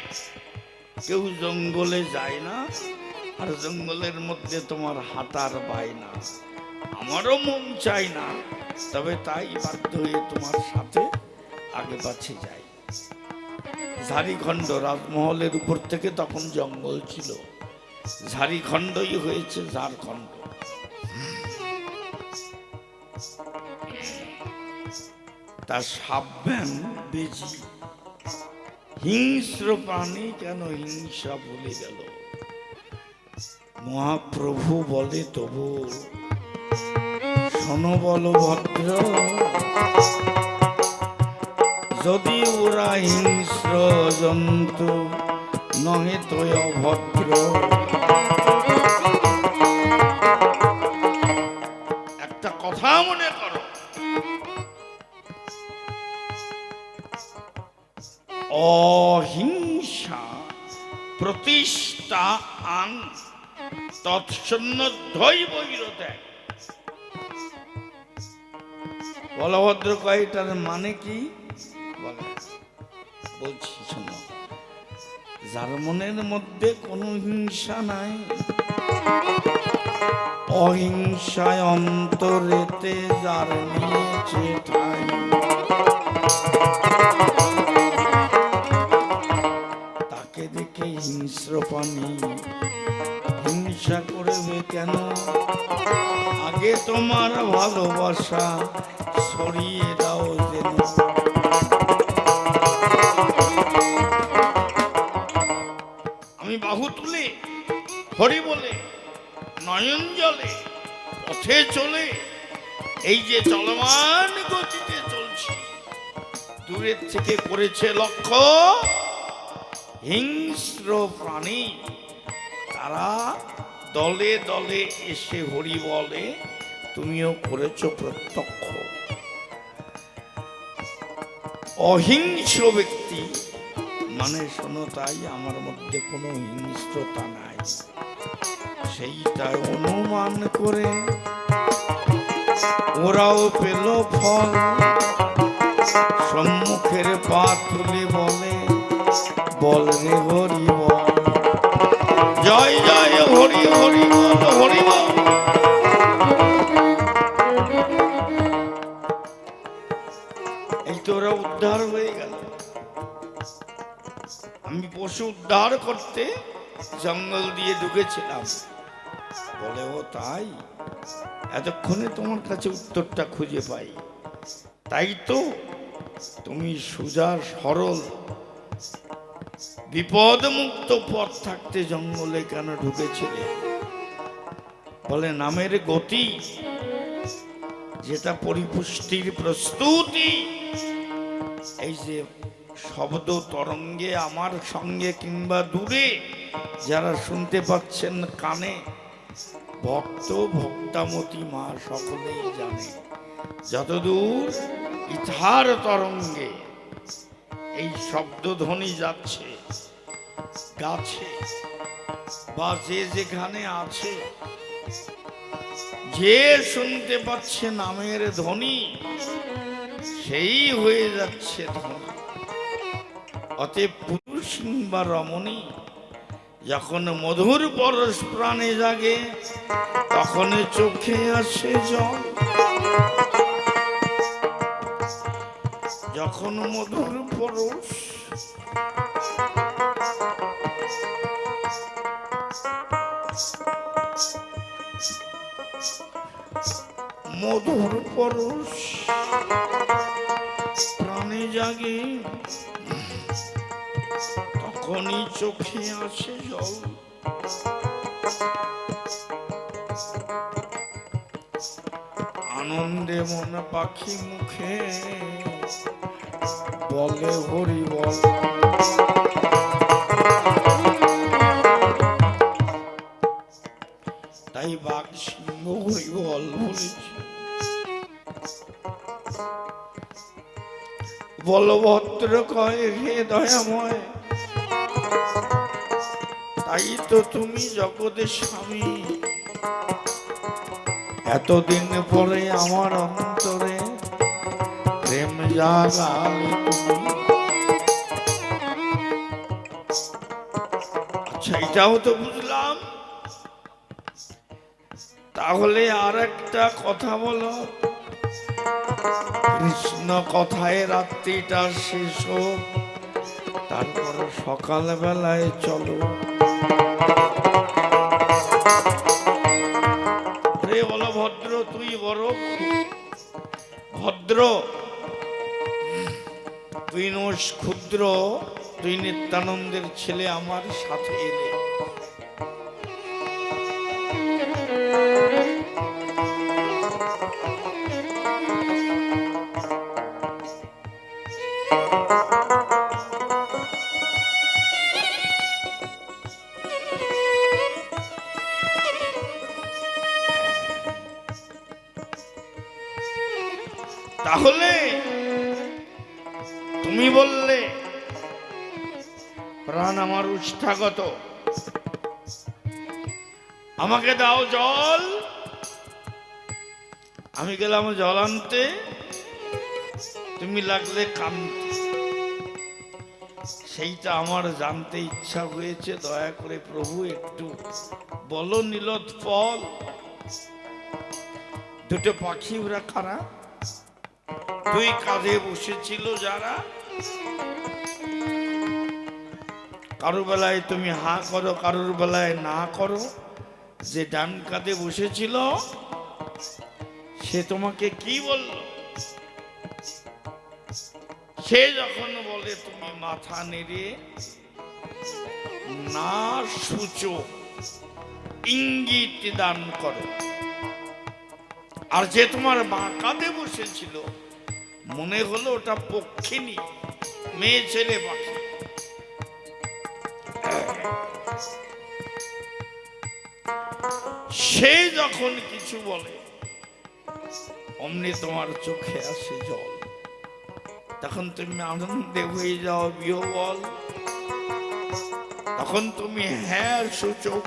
কেউ জঙ্গলে যায় না, আর জঙ্গলের মধ্যে তোমার হাঁটার বায়না। আমারও মন চাই না, তবে তাই বাধ্য হয়ে তোমার সাথে আগে পাছে যাই। ঝাড়িখণ্ড রাজমহলের উপর থেকে তখন জঙ্গল ছিল, ঝাড়িখণ্ডই হয়েছে ঝাড়খণ্ড। তার সাবধান বেজি হিংস্র প্রাণী কেন হিংসা ভুলে গেল। মহাপ্রভু বলে তবু শোনো বলভদ্র, যদি ওরা হিংস্র জন্তু নহে তো অভদ্র। একটা কথা মনে করো, অহিংসা প্রতিষ্ঠা আং তৎসন্নদ্ধই বৈরত্যাগ। বলভদ্র কয়টার মানে কি বলে, বলছি শোনো। যার মনের মধ্যে কোনো হিংসা নাই, অহিংসায় অন্তরেতে যার নিয়েছে ঠাই, তাকে দেখে হিংস্র প্রাণী হিংসা করবে কেন? আগে তোমার ভালোবাসা ছড়িয়ে দাও যেন। আমি বাহু তুলে হরি বলে নয়ন জলে পথে চলে, এই যে চলমান গতিতে চলছি, দূরের থেকে করেছে লক্ষ্য হিংস্র প্রাণী, তারা দলে দলে এসে হরি বলে, তুমিও করেছ প্রত্যক্ষ। অহিংস ব্যক্তি মানে শোনো তাই আমার মধ্যে কোনো হিংস্রতা নাই, সেইটা অনুমান করে ওরাও পেল ফল। সম্মুখের পা তুলে বলে, বল রে হরি বল, জয় জয় হরি হরি বল হরি বল। এই তো ওরা উদ্ধার হয়ে গেল। আমি পশু উদ্ধার করতে জঙ্গল দিয়ে ঢুকেছিলাম। বলে ও তাই, এতক্ষণে তোমার কাছে উত্তরটা খুঁজে পাই। তাই তো তুমি সোজা সরল বিপদ মুক্ত পথ থাকতে জঙ্গলে কেন ঢুকেছিলে? বলে নামের গতি, যেটা পরিপুষ্টির প্রস্তুতি। এই যে শব্দ তরঙ্গে আমার সঙ্গে কিংবা দূরে যারা শুনতে পাচ্ছেন কানে, ভক্ত ভক্তামতী মা সকলেই জানে, যতদূর ইথার তরঙ্গে এই শব্দধ্বনি যাচ্ছে গাছে বা যে যেখানে আছে, যে শুনতে পাচ্ছে নামের ধ্বনি, সেই হয়ে যাচ্ছে ধ্বনি। অতএব পুরুষ বা রমণী যখন মধুর পরশ প্রাণে জাগে, তখন চোখে আসে জল। যখন মধুর পরশ মধুর পরশ প্রাণে জাগে, তখনই চোখে আসে জল। আনন্দে মন পাখি মুখে বলে হরি বল। তাই বাঘ সিংহ হরি বল বলেছি। বলভদ্র কয় হে দয়াময়, তাই তো তুমি জগতের স্বামী, এতদিন পরে আমার অন্তরে প্রেম জাগালে তুমি। আচ্ছা এটাও তো বুঝলাম, তাহলে আর একটা কথা বলো, কৃষ্ণ কথায় রাত্রিটা শেষ হোক, তারপর সকালবেলায় চলো। রে বলভদ্র, তুই বড় ভদ্র, তুই নোস ক্ষুদ্র, তুই নিত্যানন্দের ছেলে আমার সাথে এলে। তাহলে তুমি বললে প্রাণ আমার উষ্ঠাগত, আমাকে দাও জল। আমি গেলাম জল আনতে, তুমি লাগলে কানতে। সেইটা আমার জানতে ইচ্ছা হয়েছে, দয়া করে প্রভু একটু বলো নীলোৎপল, দুটো পাখি ওরা কারা? দুই কাঁধে বসেছিল যারা, কারোর বেলায় তুমি হা করো, কারোর বেলায় না করো। যে ডান কাঁধে বসেছিল সে তোমাকে কি বলল? সে যখন বলে তুমি মাথা নেড়ে না সূচক ইঙ্গিত দান করো। আর যে তোমার বাঁ কাঁধে বসেছিল মনে হলো ওটা পক্ষিনী, মেয়ে ছেলে পাখি। সে যখন কিছু বলে অমনি তোমার চোখে আসে জল, তখন তুমি আনন্দে হয়ে যাও বিহ্বল। তখন তুমি হ্যাঁ সূচক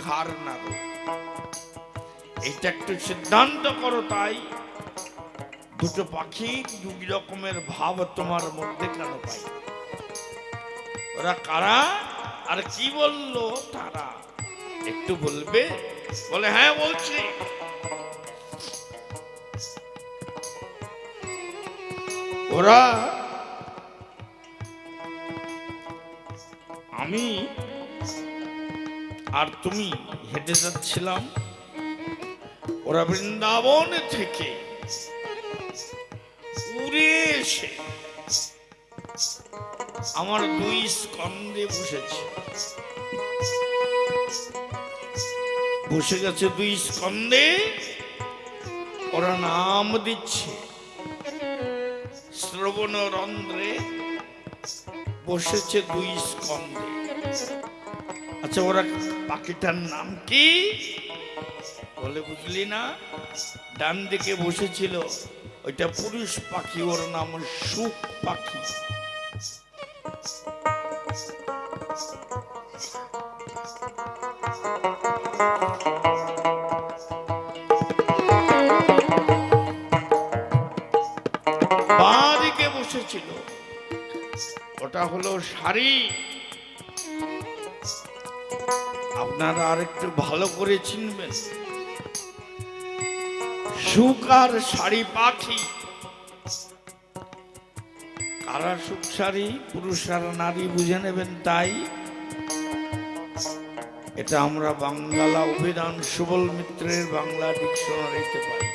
ঘাড় নাড়ো। এটা একটু সিদ্ধান্ত করো। তাই দুটো পাখি দুই রকমের ভাব তোমার মধ্যে কেন পাই? ওরা কারা আর কি বললো তারা একটু বলবে? বলে হ্যাঁ বলছি। ওরা আমি আর তুমি হেঁটে যাচ্ছিলাম, ওরা বৃন্দাবন থেকে উড়ে এসে আমার দুই স্কন্ধে বসেছে, বসে গেছে দুই স্কন্ধে। ওরা নাম দিচ্ছে, শ্রবণ রন্ধ্রে বসেছে দুই স্কন্ধে। আচ্ছা, ওরা পাখিটার নাম কি বলে বুঝলি না? ডান দিকে বসেছিল ওইটা পুরুষ পাখি, ওর নাম সুখ পাখি। বাঁ দিকে বসেছিল ওটা হলো শাড়ি। আপনারা আর একটু ভালো করে চিনবেন, সুখ আর শাড়ি পাখি কারা? সুখ শাড়ি পুরুষ আর নারী বুঝে নেবেন। তাই এটা আমরা বাংলা অভিধান সুবল মিত্রের বাংলা ডিকশনারিতে পাই।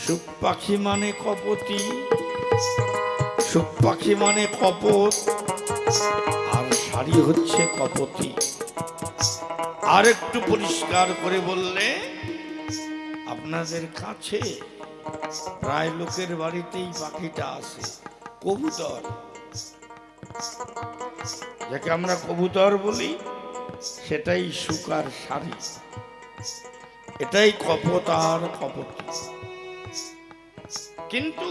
সুখ পাখি মানে কপতি, সুখ পাখি মানে কপট, আর শাড়ি হচ্ছে কপতি। আর একটু পরিষ্কার করে বললে, আপনাদের কাছে প্রায় লোকের বাড়িতেই পাখিটা আছে, কবুতর, যাকে আমরা কবুতর বলি, সেটাই সুখ আর শাড়ি, এটাই কপট আর কপতি। কিন্তু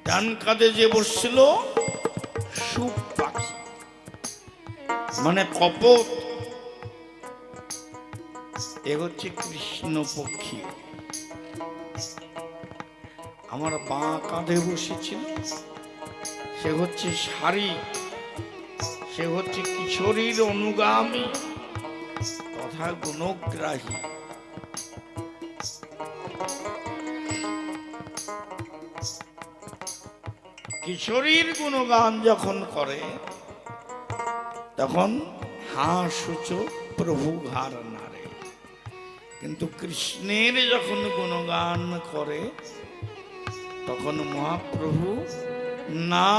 ডান কাঁধে যে বসছিল সুখ পাখি মানে কপট, এ হচ্ছে কৃষ্ণ পক্ষী। আমার বাঁ কাঁধে বসেছিল সে হচ্ছে শাড়ি, সে হচ্ছে কিশোরীর অনুগামী তথা গুণগ্রাহী। কিশোরীর গুণগান যখন করে তখন হাঁ সূচক প্রভু ঘাড় নাড়ে, কিন্তু কৃষ্ণের যখন গুণগান করে তখন মহাপ্রভু না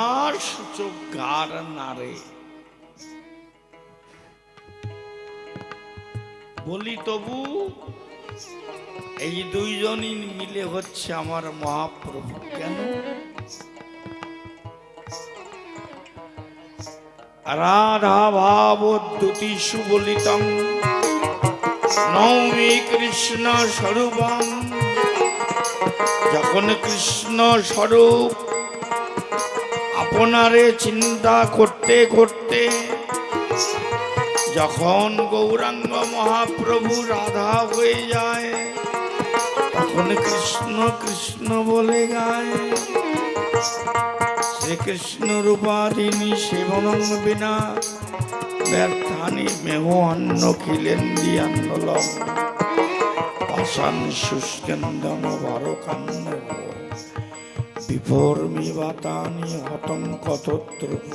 সূচক ঘাড় নাড়ে। বলি তবু এই দুইজনই মিলে হচ্ছে আমার মহাপ্রভু। কেন? রাধা ভাবদ্যুতি সুবলিতং নৌমি কৃষ্ণ স্বরূপং। যখন কৃষ্ণ স্বরূপ আপনারে চিন্তা করতে করতে যখন গৌরাঙ্গ মহাপ্রভু রাধা হয়ে যায় তখন কৃষ্ণ কৃষ্ণ বলে গায়। শ্রীকৃষ্ণ রূপাধীনী সেবনং বিনা ব্যর্থানি মেহ অন্ন খিলেন্দ্রিয়ান্নলম পাশান শুষ্কেন্দন ভারকান্ন বিভর্মি বাতানি হতং কথোত্রুপ।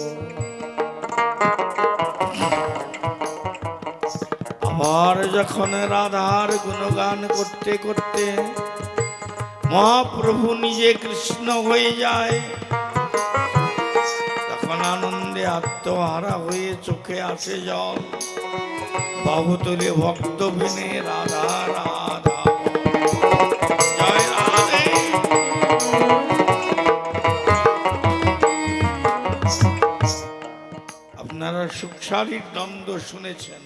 আবার যখন রাধার গুণগান করতে করতে মহাপ্রভু নিজে কৃষ্ণ হয়ে যায় তখন আনন্দে আত্মহারা হয়ে চোখে আসে জল। বাহু তুলে ভক্ত বিনে রাধা রাধা জয় রাধে। আপনারা সুখসারীর দ্বন্দ্ব শুনেছেন।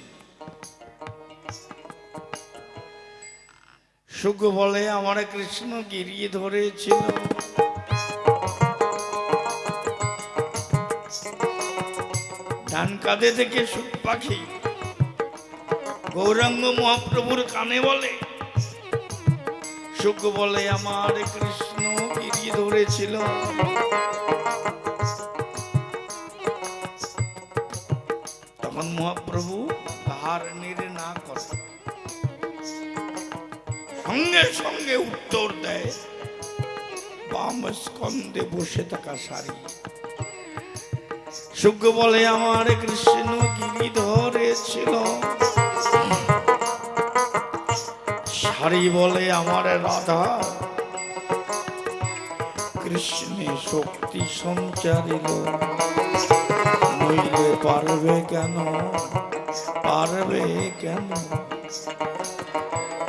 সুখ বলে আমার কৃষ্ণ গিরিয়ে ধরেছিল, ডান কাঁধে থেকে সুখ পাখি গৌরাঙ্গ মহাপ্রভুর কানে বলে। সুখ বলে আমার কৃষ্ণ গিরিয়ে ধরেছিল। তখন মহাপ্রভু ঘাড় নেড়ে না করে, সঙ্গে সঙ্গে উত্তর দেয় বাম স্কন্ধে বসে থাকা সারি। সুখ বলে আমার কৃষ্ণ গিরি ধরেছিল, সারি বলে আমার রাধা কৃষ্ণে শক্তি সঞ্চারিল। নইলে পারবে কেন, পারবে কেন?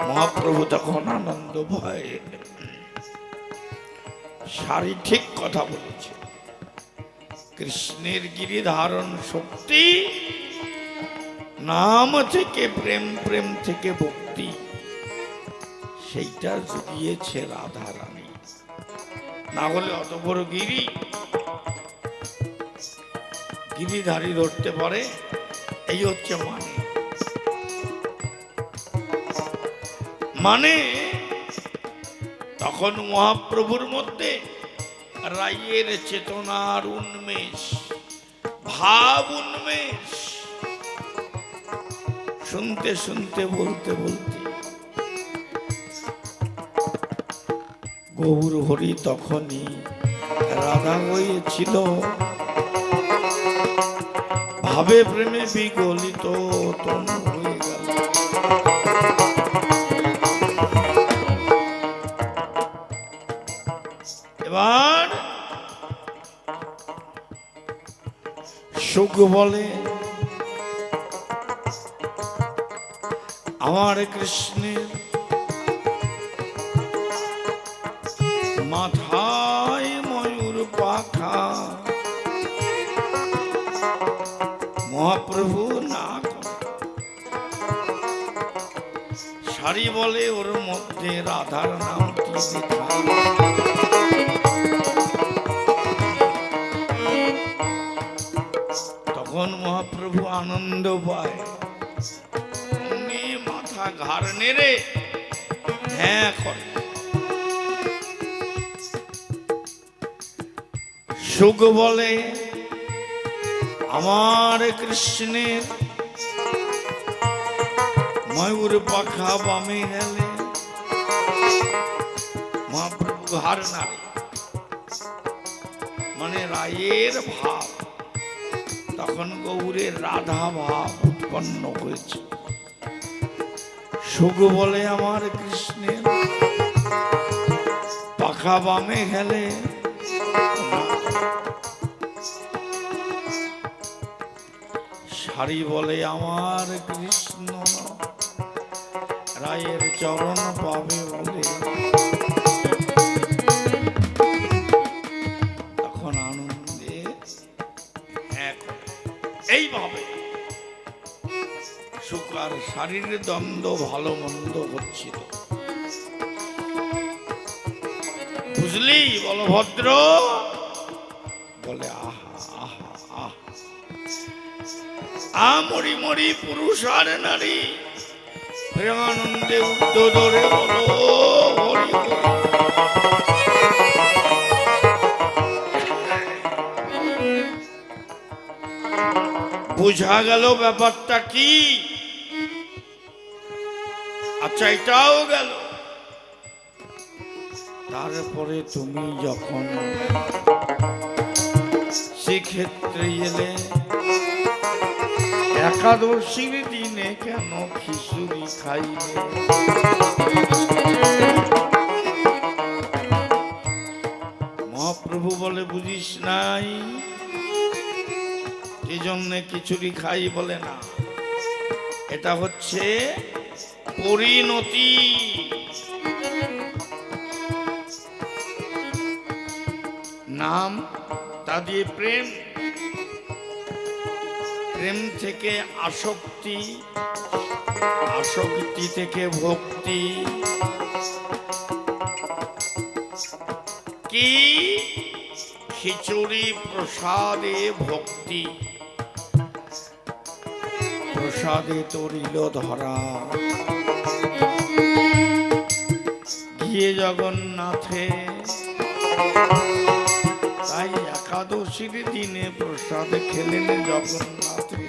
মহাপ্রভু তখন আনন্দ ভয় সারি ঠিক কথা বলেছে। কৃষ্ণের গিরি ধারণ শক্তি, নাম থেকে প্রেম, প্রেম থেকে ভক্তি, সেইটা জুগিয়েছে রাধা রানী। না হলে অত বড় গিরি গিরিধারী ধরতে পারে। এই হচ্ছে মানে তখন মহাপ্রভুর মধ্যে রায়ের চেতনার উন্মেষ, ভাব উন্মেষ। শুনতে শুনতে বলতে বলতে গৌর হরি তখনই রাধা হয়েছিল, ভাবে প্রেমে বিগলিত তনু হয়ে গেল। এবার সুখ বলে আমার কৃষ্ণের মাথায় ময়ূর পাখা। মহাপ্রভু না সারি বলে ওর মধ্যে রাধার নামটি লেখা। তখন মহাপ্রভু আনন্দ পায়, মাথা ঘাড় নেড়ে হ্যাঁ করে। সুখ বলে আমার কৃষ্ণের ময়ূর পাখা বামে হেলে, মহাপ্রভু হার নারে, মানে রায়ের ভাব, তখন গৌরের রাধা ভাব উৎপন্ন হয়েছে। সুখ বলে আমার কৃষ্ণের পাখা বামে হেলে, শাড়ি বলে আমার কৃষ্ণ রায়ের চরণ পাবে বলে। তখন আনন্দে এইভাবে সুখ আর শারীরের দ্বন্দ্ব ভালো মন্দ হচ্ছিল। বুঝলি বলভদ্র? বলে আহা আহা আহা, আমরি মরি পুরুষ আর নারী প্রেমানন্দে উদ্ধ ধরে বলো হরি হরি। বুঝা গেল ব্যাপারটা কি? আচ্ছা, এটাও গেল। তারপরে তুমি যখন সেক্ষেত্রে এলে, একাদশীর দিনে কেন খিচুড়ি খাইলে? মহাপ্রভু বলে বুঝিস নাই, এই জন্যে খিচুড়ি খাই বলে না, এটা হচ্ছে পরিণতি। নাম তা দিয়ে প্রেম, প্রেম থেকে আসক্তি, আসক্তি থেকে ভক্তি, কি খিচুড়ি প্রসাদে ভক্তি, প্রসাদে তরিল ধরা, গিয়ে জগন্নাথে। তাই একাদশীর দিনে প্রসাদ খেলেন জগন্নাথে।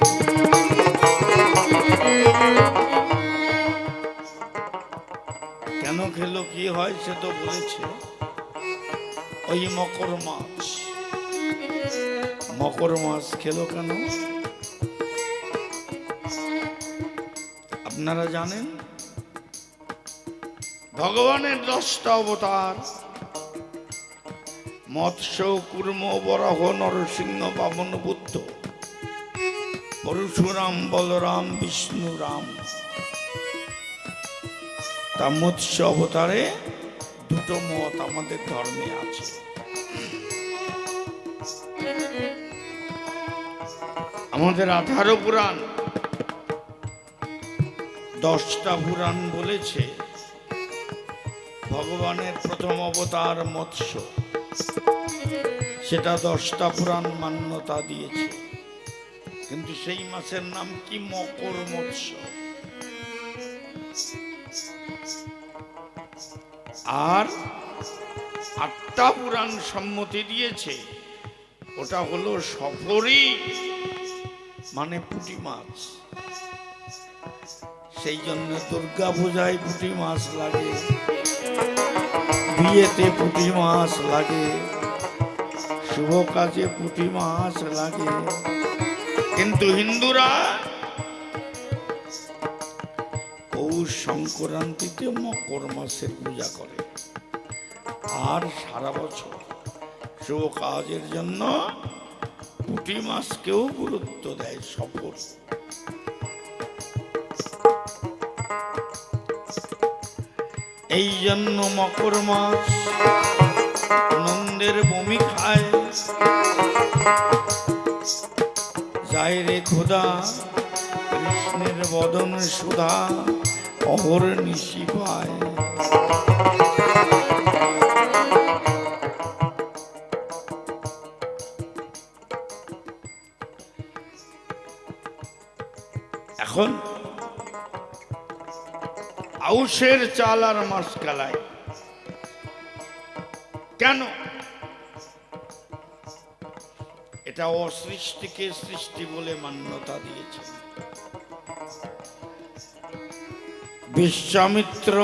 কেন খেলো, কি হয় সে তো বলেছে। ওই মকর মাছ, মকর মাছ খেলো কেন আপনারা জানেন? ভগবানের 10টা অবতার, মৎস্য, কুর্ম, বরাহ, নরসিংহ, বামন, বুদ্ধ, পরশুরাম, বলরাম, বিষ্ণু, রাম। তা মৎস্য অবতারে দুটো মত আমাদের ধর্মে আছে। আমাদের 18 পুরাণ, 10টা পুরাণ বলেছে ভগবানের প্রথম অবতার মৎস্য, সেটা 10টা পুরাণ মান্যতা দিয়েছে। কিন্তু সেই মাসের নাম কি? মকর মৎস্য। আর 8টা পুরাণ সম্মতি দিয়েছে, ওটা হলো সফরি, মানে পুঁটি মাছ। সেই জন্য দুর্গা পূজায় পুঁটি মাছ লাগে, বিয়েতে পুঁটি মাছ লাগে, শুভ কাজে পুঁটি মাছ লাগে। কিন্তু হিন্দুরা পৌষ সংক্রান্তিতে মকর মাসের পূজা করে, আর সারা বছর শুভ কাজের জন্য পুঁটি মাছকেও গুরুত্ব দেয়। সফর এই জন্য মকর মাছ নন্দের বমি খায়, যায় রে খোদা কৃষ্ণের বদন সুধা অহর নিশি পায়। এখন আউশের চাল আর মাছ কালাই কেন? এটা অসৃষ্টিকে সৃষ্টি বলে মান্যতা দিয়েছেন। বিশ্বামিত্র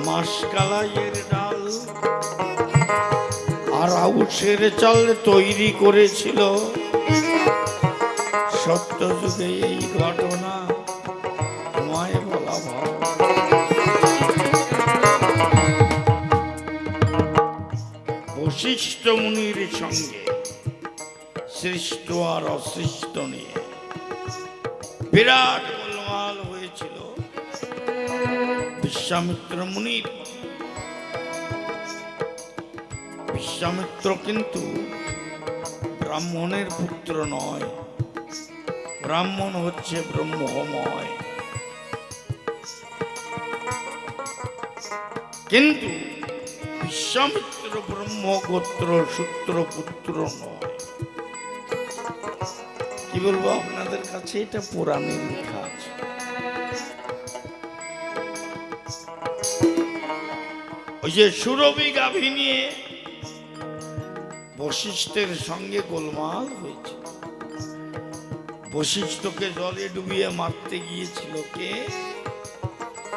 মাসকালাইয়ের ডাল আর আউশের চাল তৈরি করেছিল। সত্যযুগে এই ঘটনা তোমায় বলা ভালো। বশিষ্ঠ মুনির সঙ্গে সৃষ্ট আর অসৃষ্ট নিয়ে বিরাট গোলমাল হয়েছিল বিশ্বামিত্র মুনির। বিশ্বামিত্র কিন্তু ব্রাহ্মণের পুত্র নয়, ব্রাহ্মণ হচ্ছে ব্রহ্মময়। কিন্তু বিশ্বামিত্র ব্রহ্মগোত্র সূত্র পুত্র নয়। কি বলবো আপনাদের কাছে, এটা পুরাণে লেখা আছে। ওই যে সুরভি গাভী নিয়ে বশিষ্ঠের সঙ্গে গোলমাল হয়েছে। বশিষ্ঠকে জলে ডুবিয়ে মারতে গিয়েছিল কে?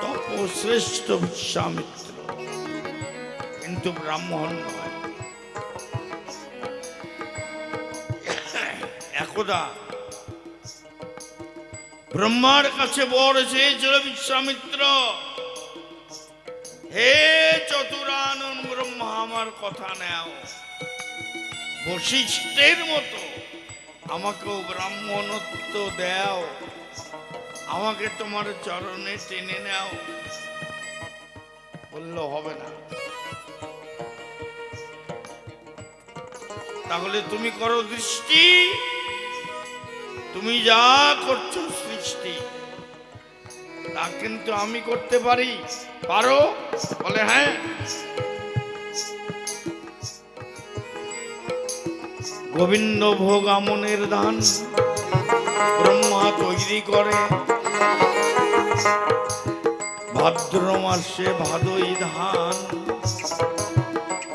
তপশ্রেষ্ঠ বিশ্বামিত্র, কিন্তু ব্রাহ্মণ নয়। একদা ব্রহ্মার কাছে বর চেয়েছিল বিশ্বামিত্র, হে চতুরানন ব্রহ্মা, আমার কথা নেও, বশিষ্ঠের মতো আমাকেও ব্রাহ্মণত্ব দাও, আমাকে তোমার চরণে টেনে নাও। বলল হবে না। তাহলে তুমি করো দৃষ্টি, তুমি যা করছো সৃষ্টি তা কিন্তু আমি করতে পারি। পারো? বলে হ্যাঁ। গোবিন্দ ভোগ আমনের দান ব্রহ্মা তৈরি করে, ভাদ্র মাসে ভাদই ধান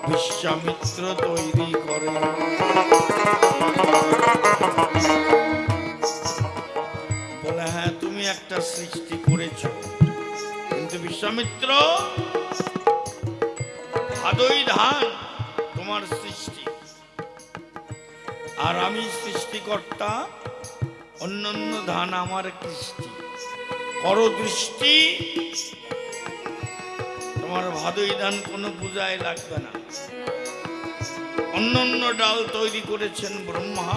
বিশ্বামিত্র তৈরি করে। বলে হ্যাঁ, তুমি একটা সৃষ্টি করেছো, কিন্তু বিশ্বামিত্র ভাদই ধান তোমার সৃষ্টি, আর আমি সৃষ্টিকর্তা, অন্যান্য ধান আমার কৃষ্টি। করো দৃষ্টি, তোমার ভাদই ধান কোনো পূজায় লাগবে না। অন্যান্য ডাল তৈরি করেছেন ব্রহ্মা,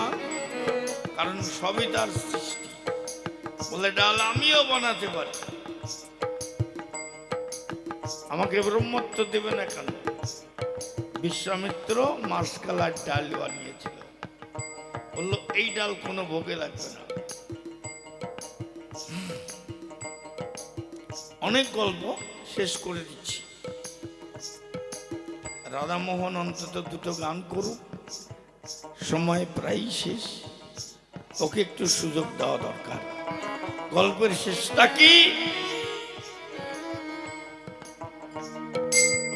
কারণ সবই তার সৃষ্টি। বলে ডাল আমিও বানাতে পারি, আমাকে ব্রহ্মত্ব দেবে না কেন? বিশ্বামিত্র মাসকালার ডাল বানিয়েছিল। বললো এই ডাল কোনো ভোগে লাগবে না। অনেক গল্প, শেষ করে দিচ্ছি। রাধামোহন অন্তত দুটো গান করুক, সময় প্রায় শেষ, ওকে একটু সুযোগ দেওয়া দরকার। গল্পের শেষটা কি?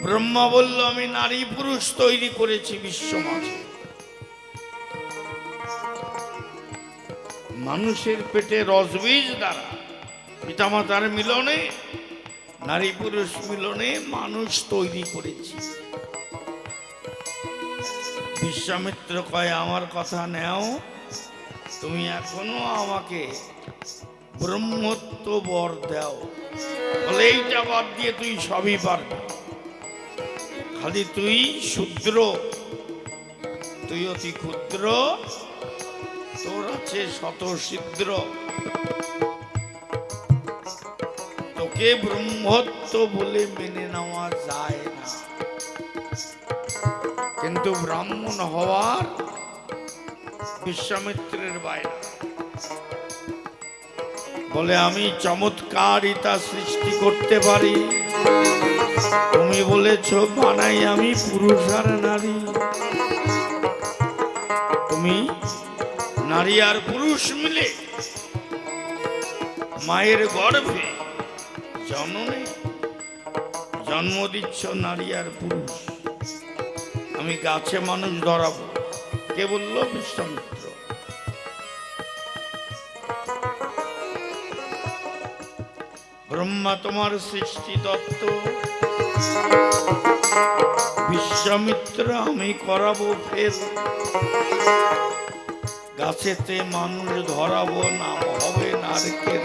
ব্রহ্মা বলল আমি নারী পুরুষ তৈরি করেছি বিশ্ব মাঝে। মানুষের পেটে রসবীজ দ্বারা পিতামাতার মিলনে, নারী পুরুষ মিলনে মানুষ তৈরি করেছি। বিশ্বামিত্র কয় আমার কথা নেও, তুমি এখনো আমাকে ব্রহ্মত্ব বর দাও। বলে এইটা বাদ দিয়ে তুই সবই পারবি, খালি তুই শূদ্র, তুই অতি ক্ষুদ্র, তোর আছে শত ছিদ্র, তোকে ব্রহ্মত্ব বলে মেনে নেওয়া যায় না। কিন্তু ব্রাহ্মণ হওয়ার বিশ্বামিত্রের বাইরে। বলে আমি চমৎকারিতা সৃষ্টি করতে পারি, তুমি বলেছ বানাই আমি পুরুষ আর নারী, তুমি নারী আর পুরুষ মিলে মায়ের গর্ভে জননে জন্ম দিচ্ছ নারী আর পুরুষ। আমি গাছে মানুষ ধরাবো, কে বলল? বিশ্বামিত্র। ব্রহ্মা তোমার সৃষ্টি তত্ত্ব, বিশ্বামিত্র আমি করাবো ফের, গাছেতে মানুষ ধরাবো, নাম হবে নারকেল।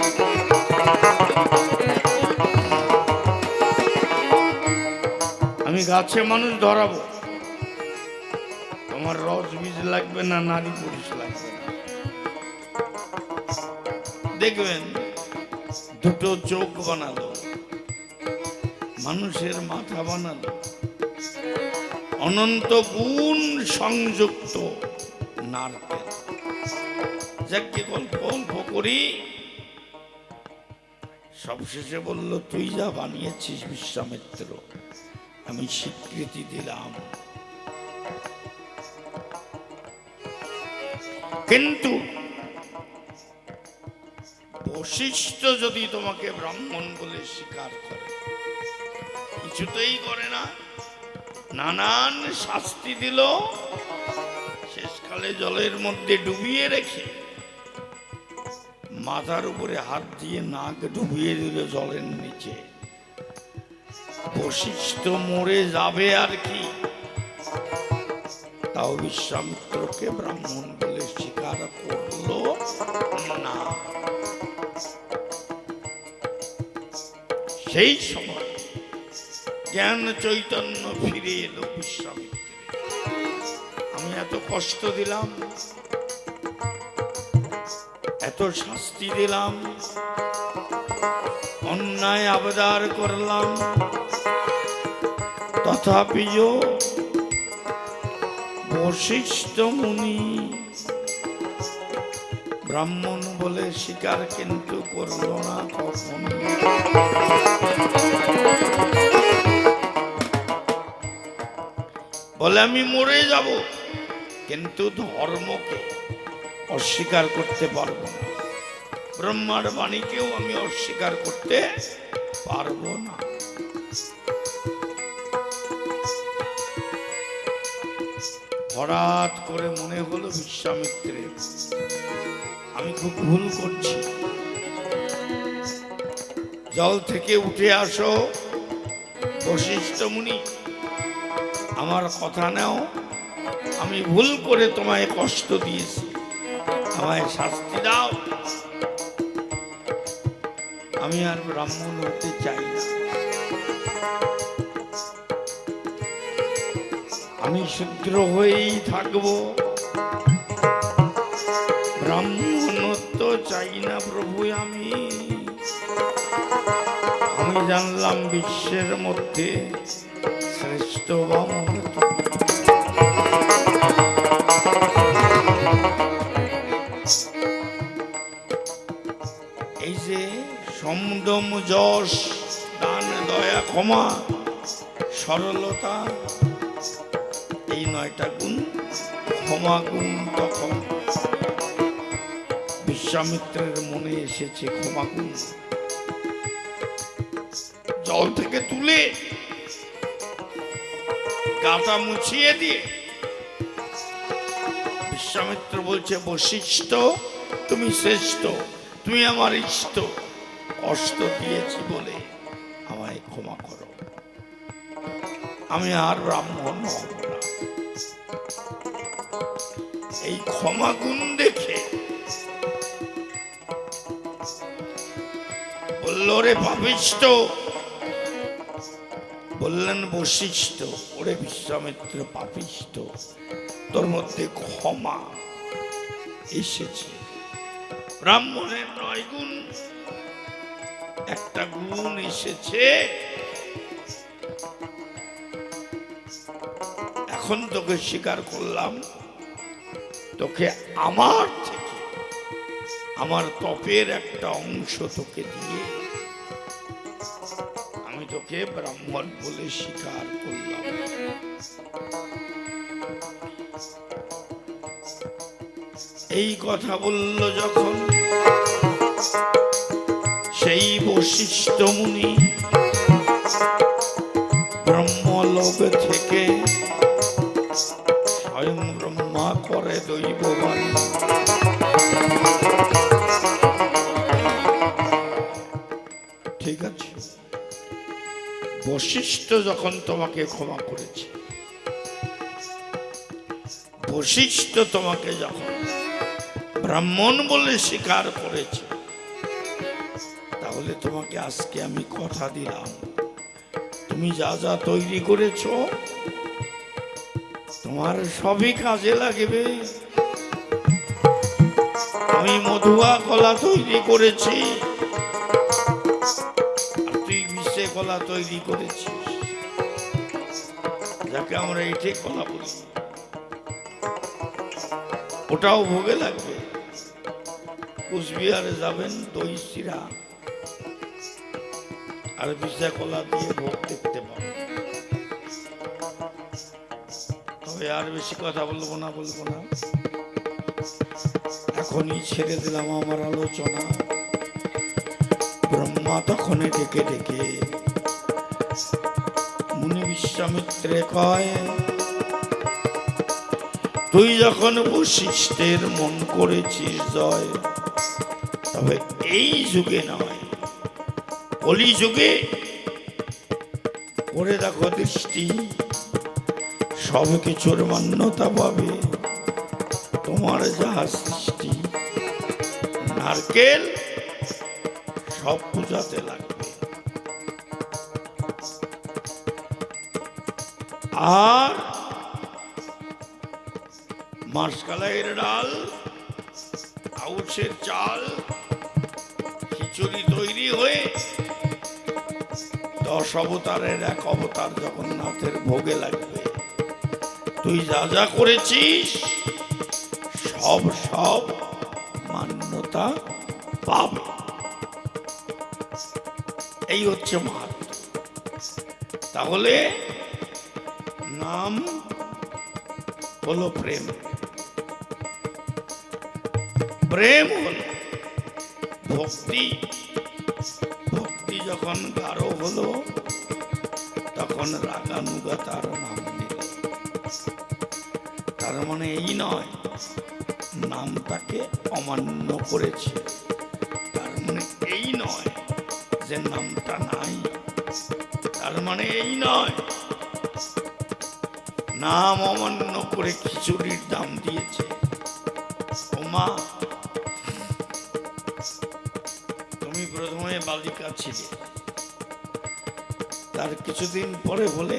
আমি গাছে মানুষ ধরাবো, তোমার রস বীজ লাগবে না, নারী পুরুষ লাগবে না। দেখবেন দুটো চোখ বানালো, মানুষের মাথা বানালো, অনন্ত গুণ সংযুক্ত নারকেল। যাকে গল্প অল্প করি, সবশেষে বলল তুই যা বানিয়েছিস বিশ্বামিত্র, আমি স্বীকৃতি দিলাম, কিন্তু বশিষ্ঠ যদি তোমাকে ব্রাহ্মণ বলে স্বীকার করে, কিছুতেই করে না, নানান শাস্তি দিল, শেষকালে জলের মধ্যে ডুবিয়ে রেখে মাথার উপরে হাত দিয়ে নাক ডুবিয়ে দিল জলের নিচে। বশিষ্ঠ মরে যাবে আর কি, তাও বিশ্বামিত্রকে ব্রাহ্মণ বলে স্বীকার করলো না। সেই সময় জ্ঞান চৈতন্য ফিরে এলো বিশ্বামিত্রে। আমি এত কষ্ট দিলাম, এত শাস্তি দিলাম, অন্যায় আবদার করলাম, তথাপিও বশিষ্ঠ মুনি ব্রাহ্মণ বলে স্বীকার কিন্তু করল না কখন। বলে আমি মরে যাব, কিন্তু ধর্মকে অস্বীকার করতে পারবো না, ব্রহ্মার বাণীকেও আমি অস্বীকার করতে পারবো না। হঠাৎ করে মনে হলো বিশ্বামিত্রের, আমি খুব ভুল করছি, জল থেকে উঠে আসো বশিষ্ঠ মুনি, আমার কথা নাও, আমি ভুল করে তোমায় কষ্ট দিয়েছি, আমায় শাস্তি দাও, আমি আর ব্রাহ্মণ হতে চাই না, আমি শূদ্র হয়েই থাকবো, ব্রাহ্মণত্ব চাই না প্রভু। আমি জানলাম বিশ্বের মধ্যে শ্রেষ্ঠ বামন তুমি। এই যে সমদম যশ দান দয়া ক্ষমা সরলতা, এই 9টা গুণ, ক্ষমা গুণ, তখন বিশ্বামিত্রের মনে এসেছে ক্ষমা গুণ। জল থেকে তুলে গাটা মুছিয়ে দিয়ে বিশ্বামিত্র বলছে, বশিষ্ঠ তুমি শ্রেষ্ঠ, তুমি আমার ইষ্ট, কষ্ট দিয়েছি বলে আমায় ক্ষমা করো, আমি আর ব্রাহ্মণ হব না। এই ক্ষমা গুণ দেখে বলল, রে পাপিষ্ঠ, বললেন বশিষ্ঠ, ওরে বিশ্বামিত্র পাপিষ্ঠ, তোর মধ্যে ক্ষমা এসেছে। ব্রাহ্মণের 9 গুণ, একটা গুণ এসেছে, এখন তোকে স্বীকার করলাম, তোকে আমার থেকে, আমার তপের একটা অংশ তোকে দিয়ে আমি তোকে ব্রাহ্মণ বলে স্বীকার করলাম। এই কথা বলল যখন, সেই বশিষ্ঠ মুনি ব্রহ্মলোক থেকে স্বয়ং ব্রহ্মা করে দৈববান। ঠিক আছে, বশিষ্ঠ যখন তোমাকে ক্ষমা করেছে, বশিষ্ঠ তোমাকে যখন ব্রাহ্মণ বলে স্বীকার করেছে, তাহলে তোমাকে আজকে আমি কথা দিলাম, তুমি যা যা তৈরি করেছো তোমার সবই কাজে লাগবে। আমি মধুয়া কলা তৈরি করেছি, আর তুই বিষে কলা তৈরি করেছিস, যাকে আমরা এঠে কলা বলি, ওটাও ভোগে লাগবে। কুচবিহারে যাবেন, দই চিরা আর বিষে কলা দিয়ে ভোগ দেখতে পাবেন। তবে আর বেশি কথা বলবো না। এখনই ছেড়ে দিলাম আমার আলোচনা। ব্রহ্মা তখনই ডেকে ডেকে মুনি বিশ্বামিত্রে কয়, তুই যখন বশিষ্ঠের মন করেছিস জয়, তবে এই যুগে নয়, কলি যুগে করে দেখো দৃষ্টি, সব কিছুর মান্যতা পাবে। তোমার যাহা সৃষ্টি, নারকেল সব পূজাতে লাগবে। আর মাসকালাইয়ের ডাল, আউশের চাল, খিচুড়ি তৈরি হয়ে 10 অবতারের এক অবতার জগন্নাথের ভোগে লাগবে। তুই যা যা করেছিস সব সব মান্যতা পাবে। এই হচ্ছে মাহাত্ম্য। তাহলে নাম হলো প্রেম, প্রেম হলো ভক্তি। ভক্তি যখন গাঢ় হলো, তখন রাগানুগা তার নাম নিল। তার মানে এই নয় নামটাকে অমান্য করেছে, তার মানে এই নয় যে নামটা নাই, তার মানে এই নয় নাম অমান্য করে খিচুড়ির দাম দিয়েছে। ওমা, তুমি প্রথমে বালিকা ছিলে, তার কিছুদিন পরে হলে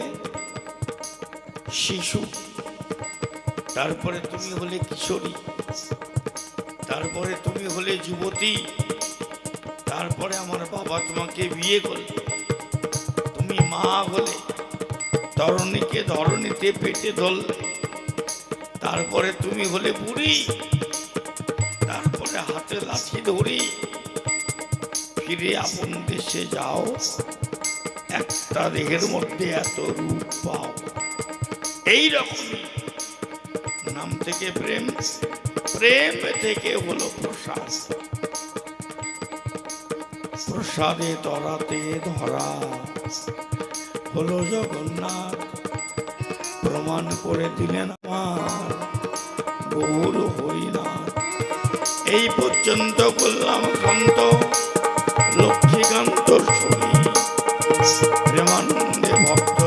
শিশু, তারপরে তুমি হলে কিশোরী, তারপরে তুমি হলে যুবতী, তারপরে আমার বাবা তোমাকে বিয়ে করলে, তুমি মা হলে, তরণীকে ধরণীতে পেটে ধরলে, তারপরে তুমি হলে বুড়ি, তারপরে হাতে লাঠি ধরি ফিরে আপন দেশে যাও, একটা দেহের মধ্যে এত রূপ পাও। এইরকমই নাম থেকে প্রেম, প্রেম থেকে হলো প্রসাদ, প্রসাদে ধরাতে ধরা হলো জগন্নাথ। প্রমাণ করে দিলেন আমার গৌর হরিনাথ। এই পর্যন্ত করলাম কান্ত, লক্ষ্মীকান্ত ছবি প্রেমানন্দে ভক্ত।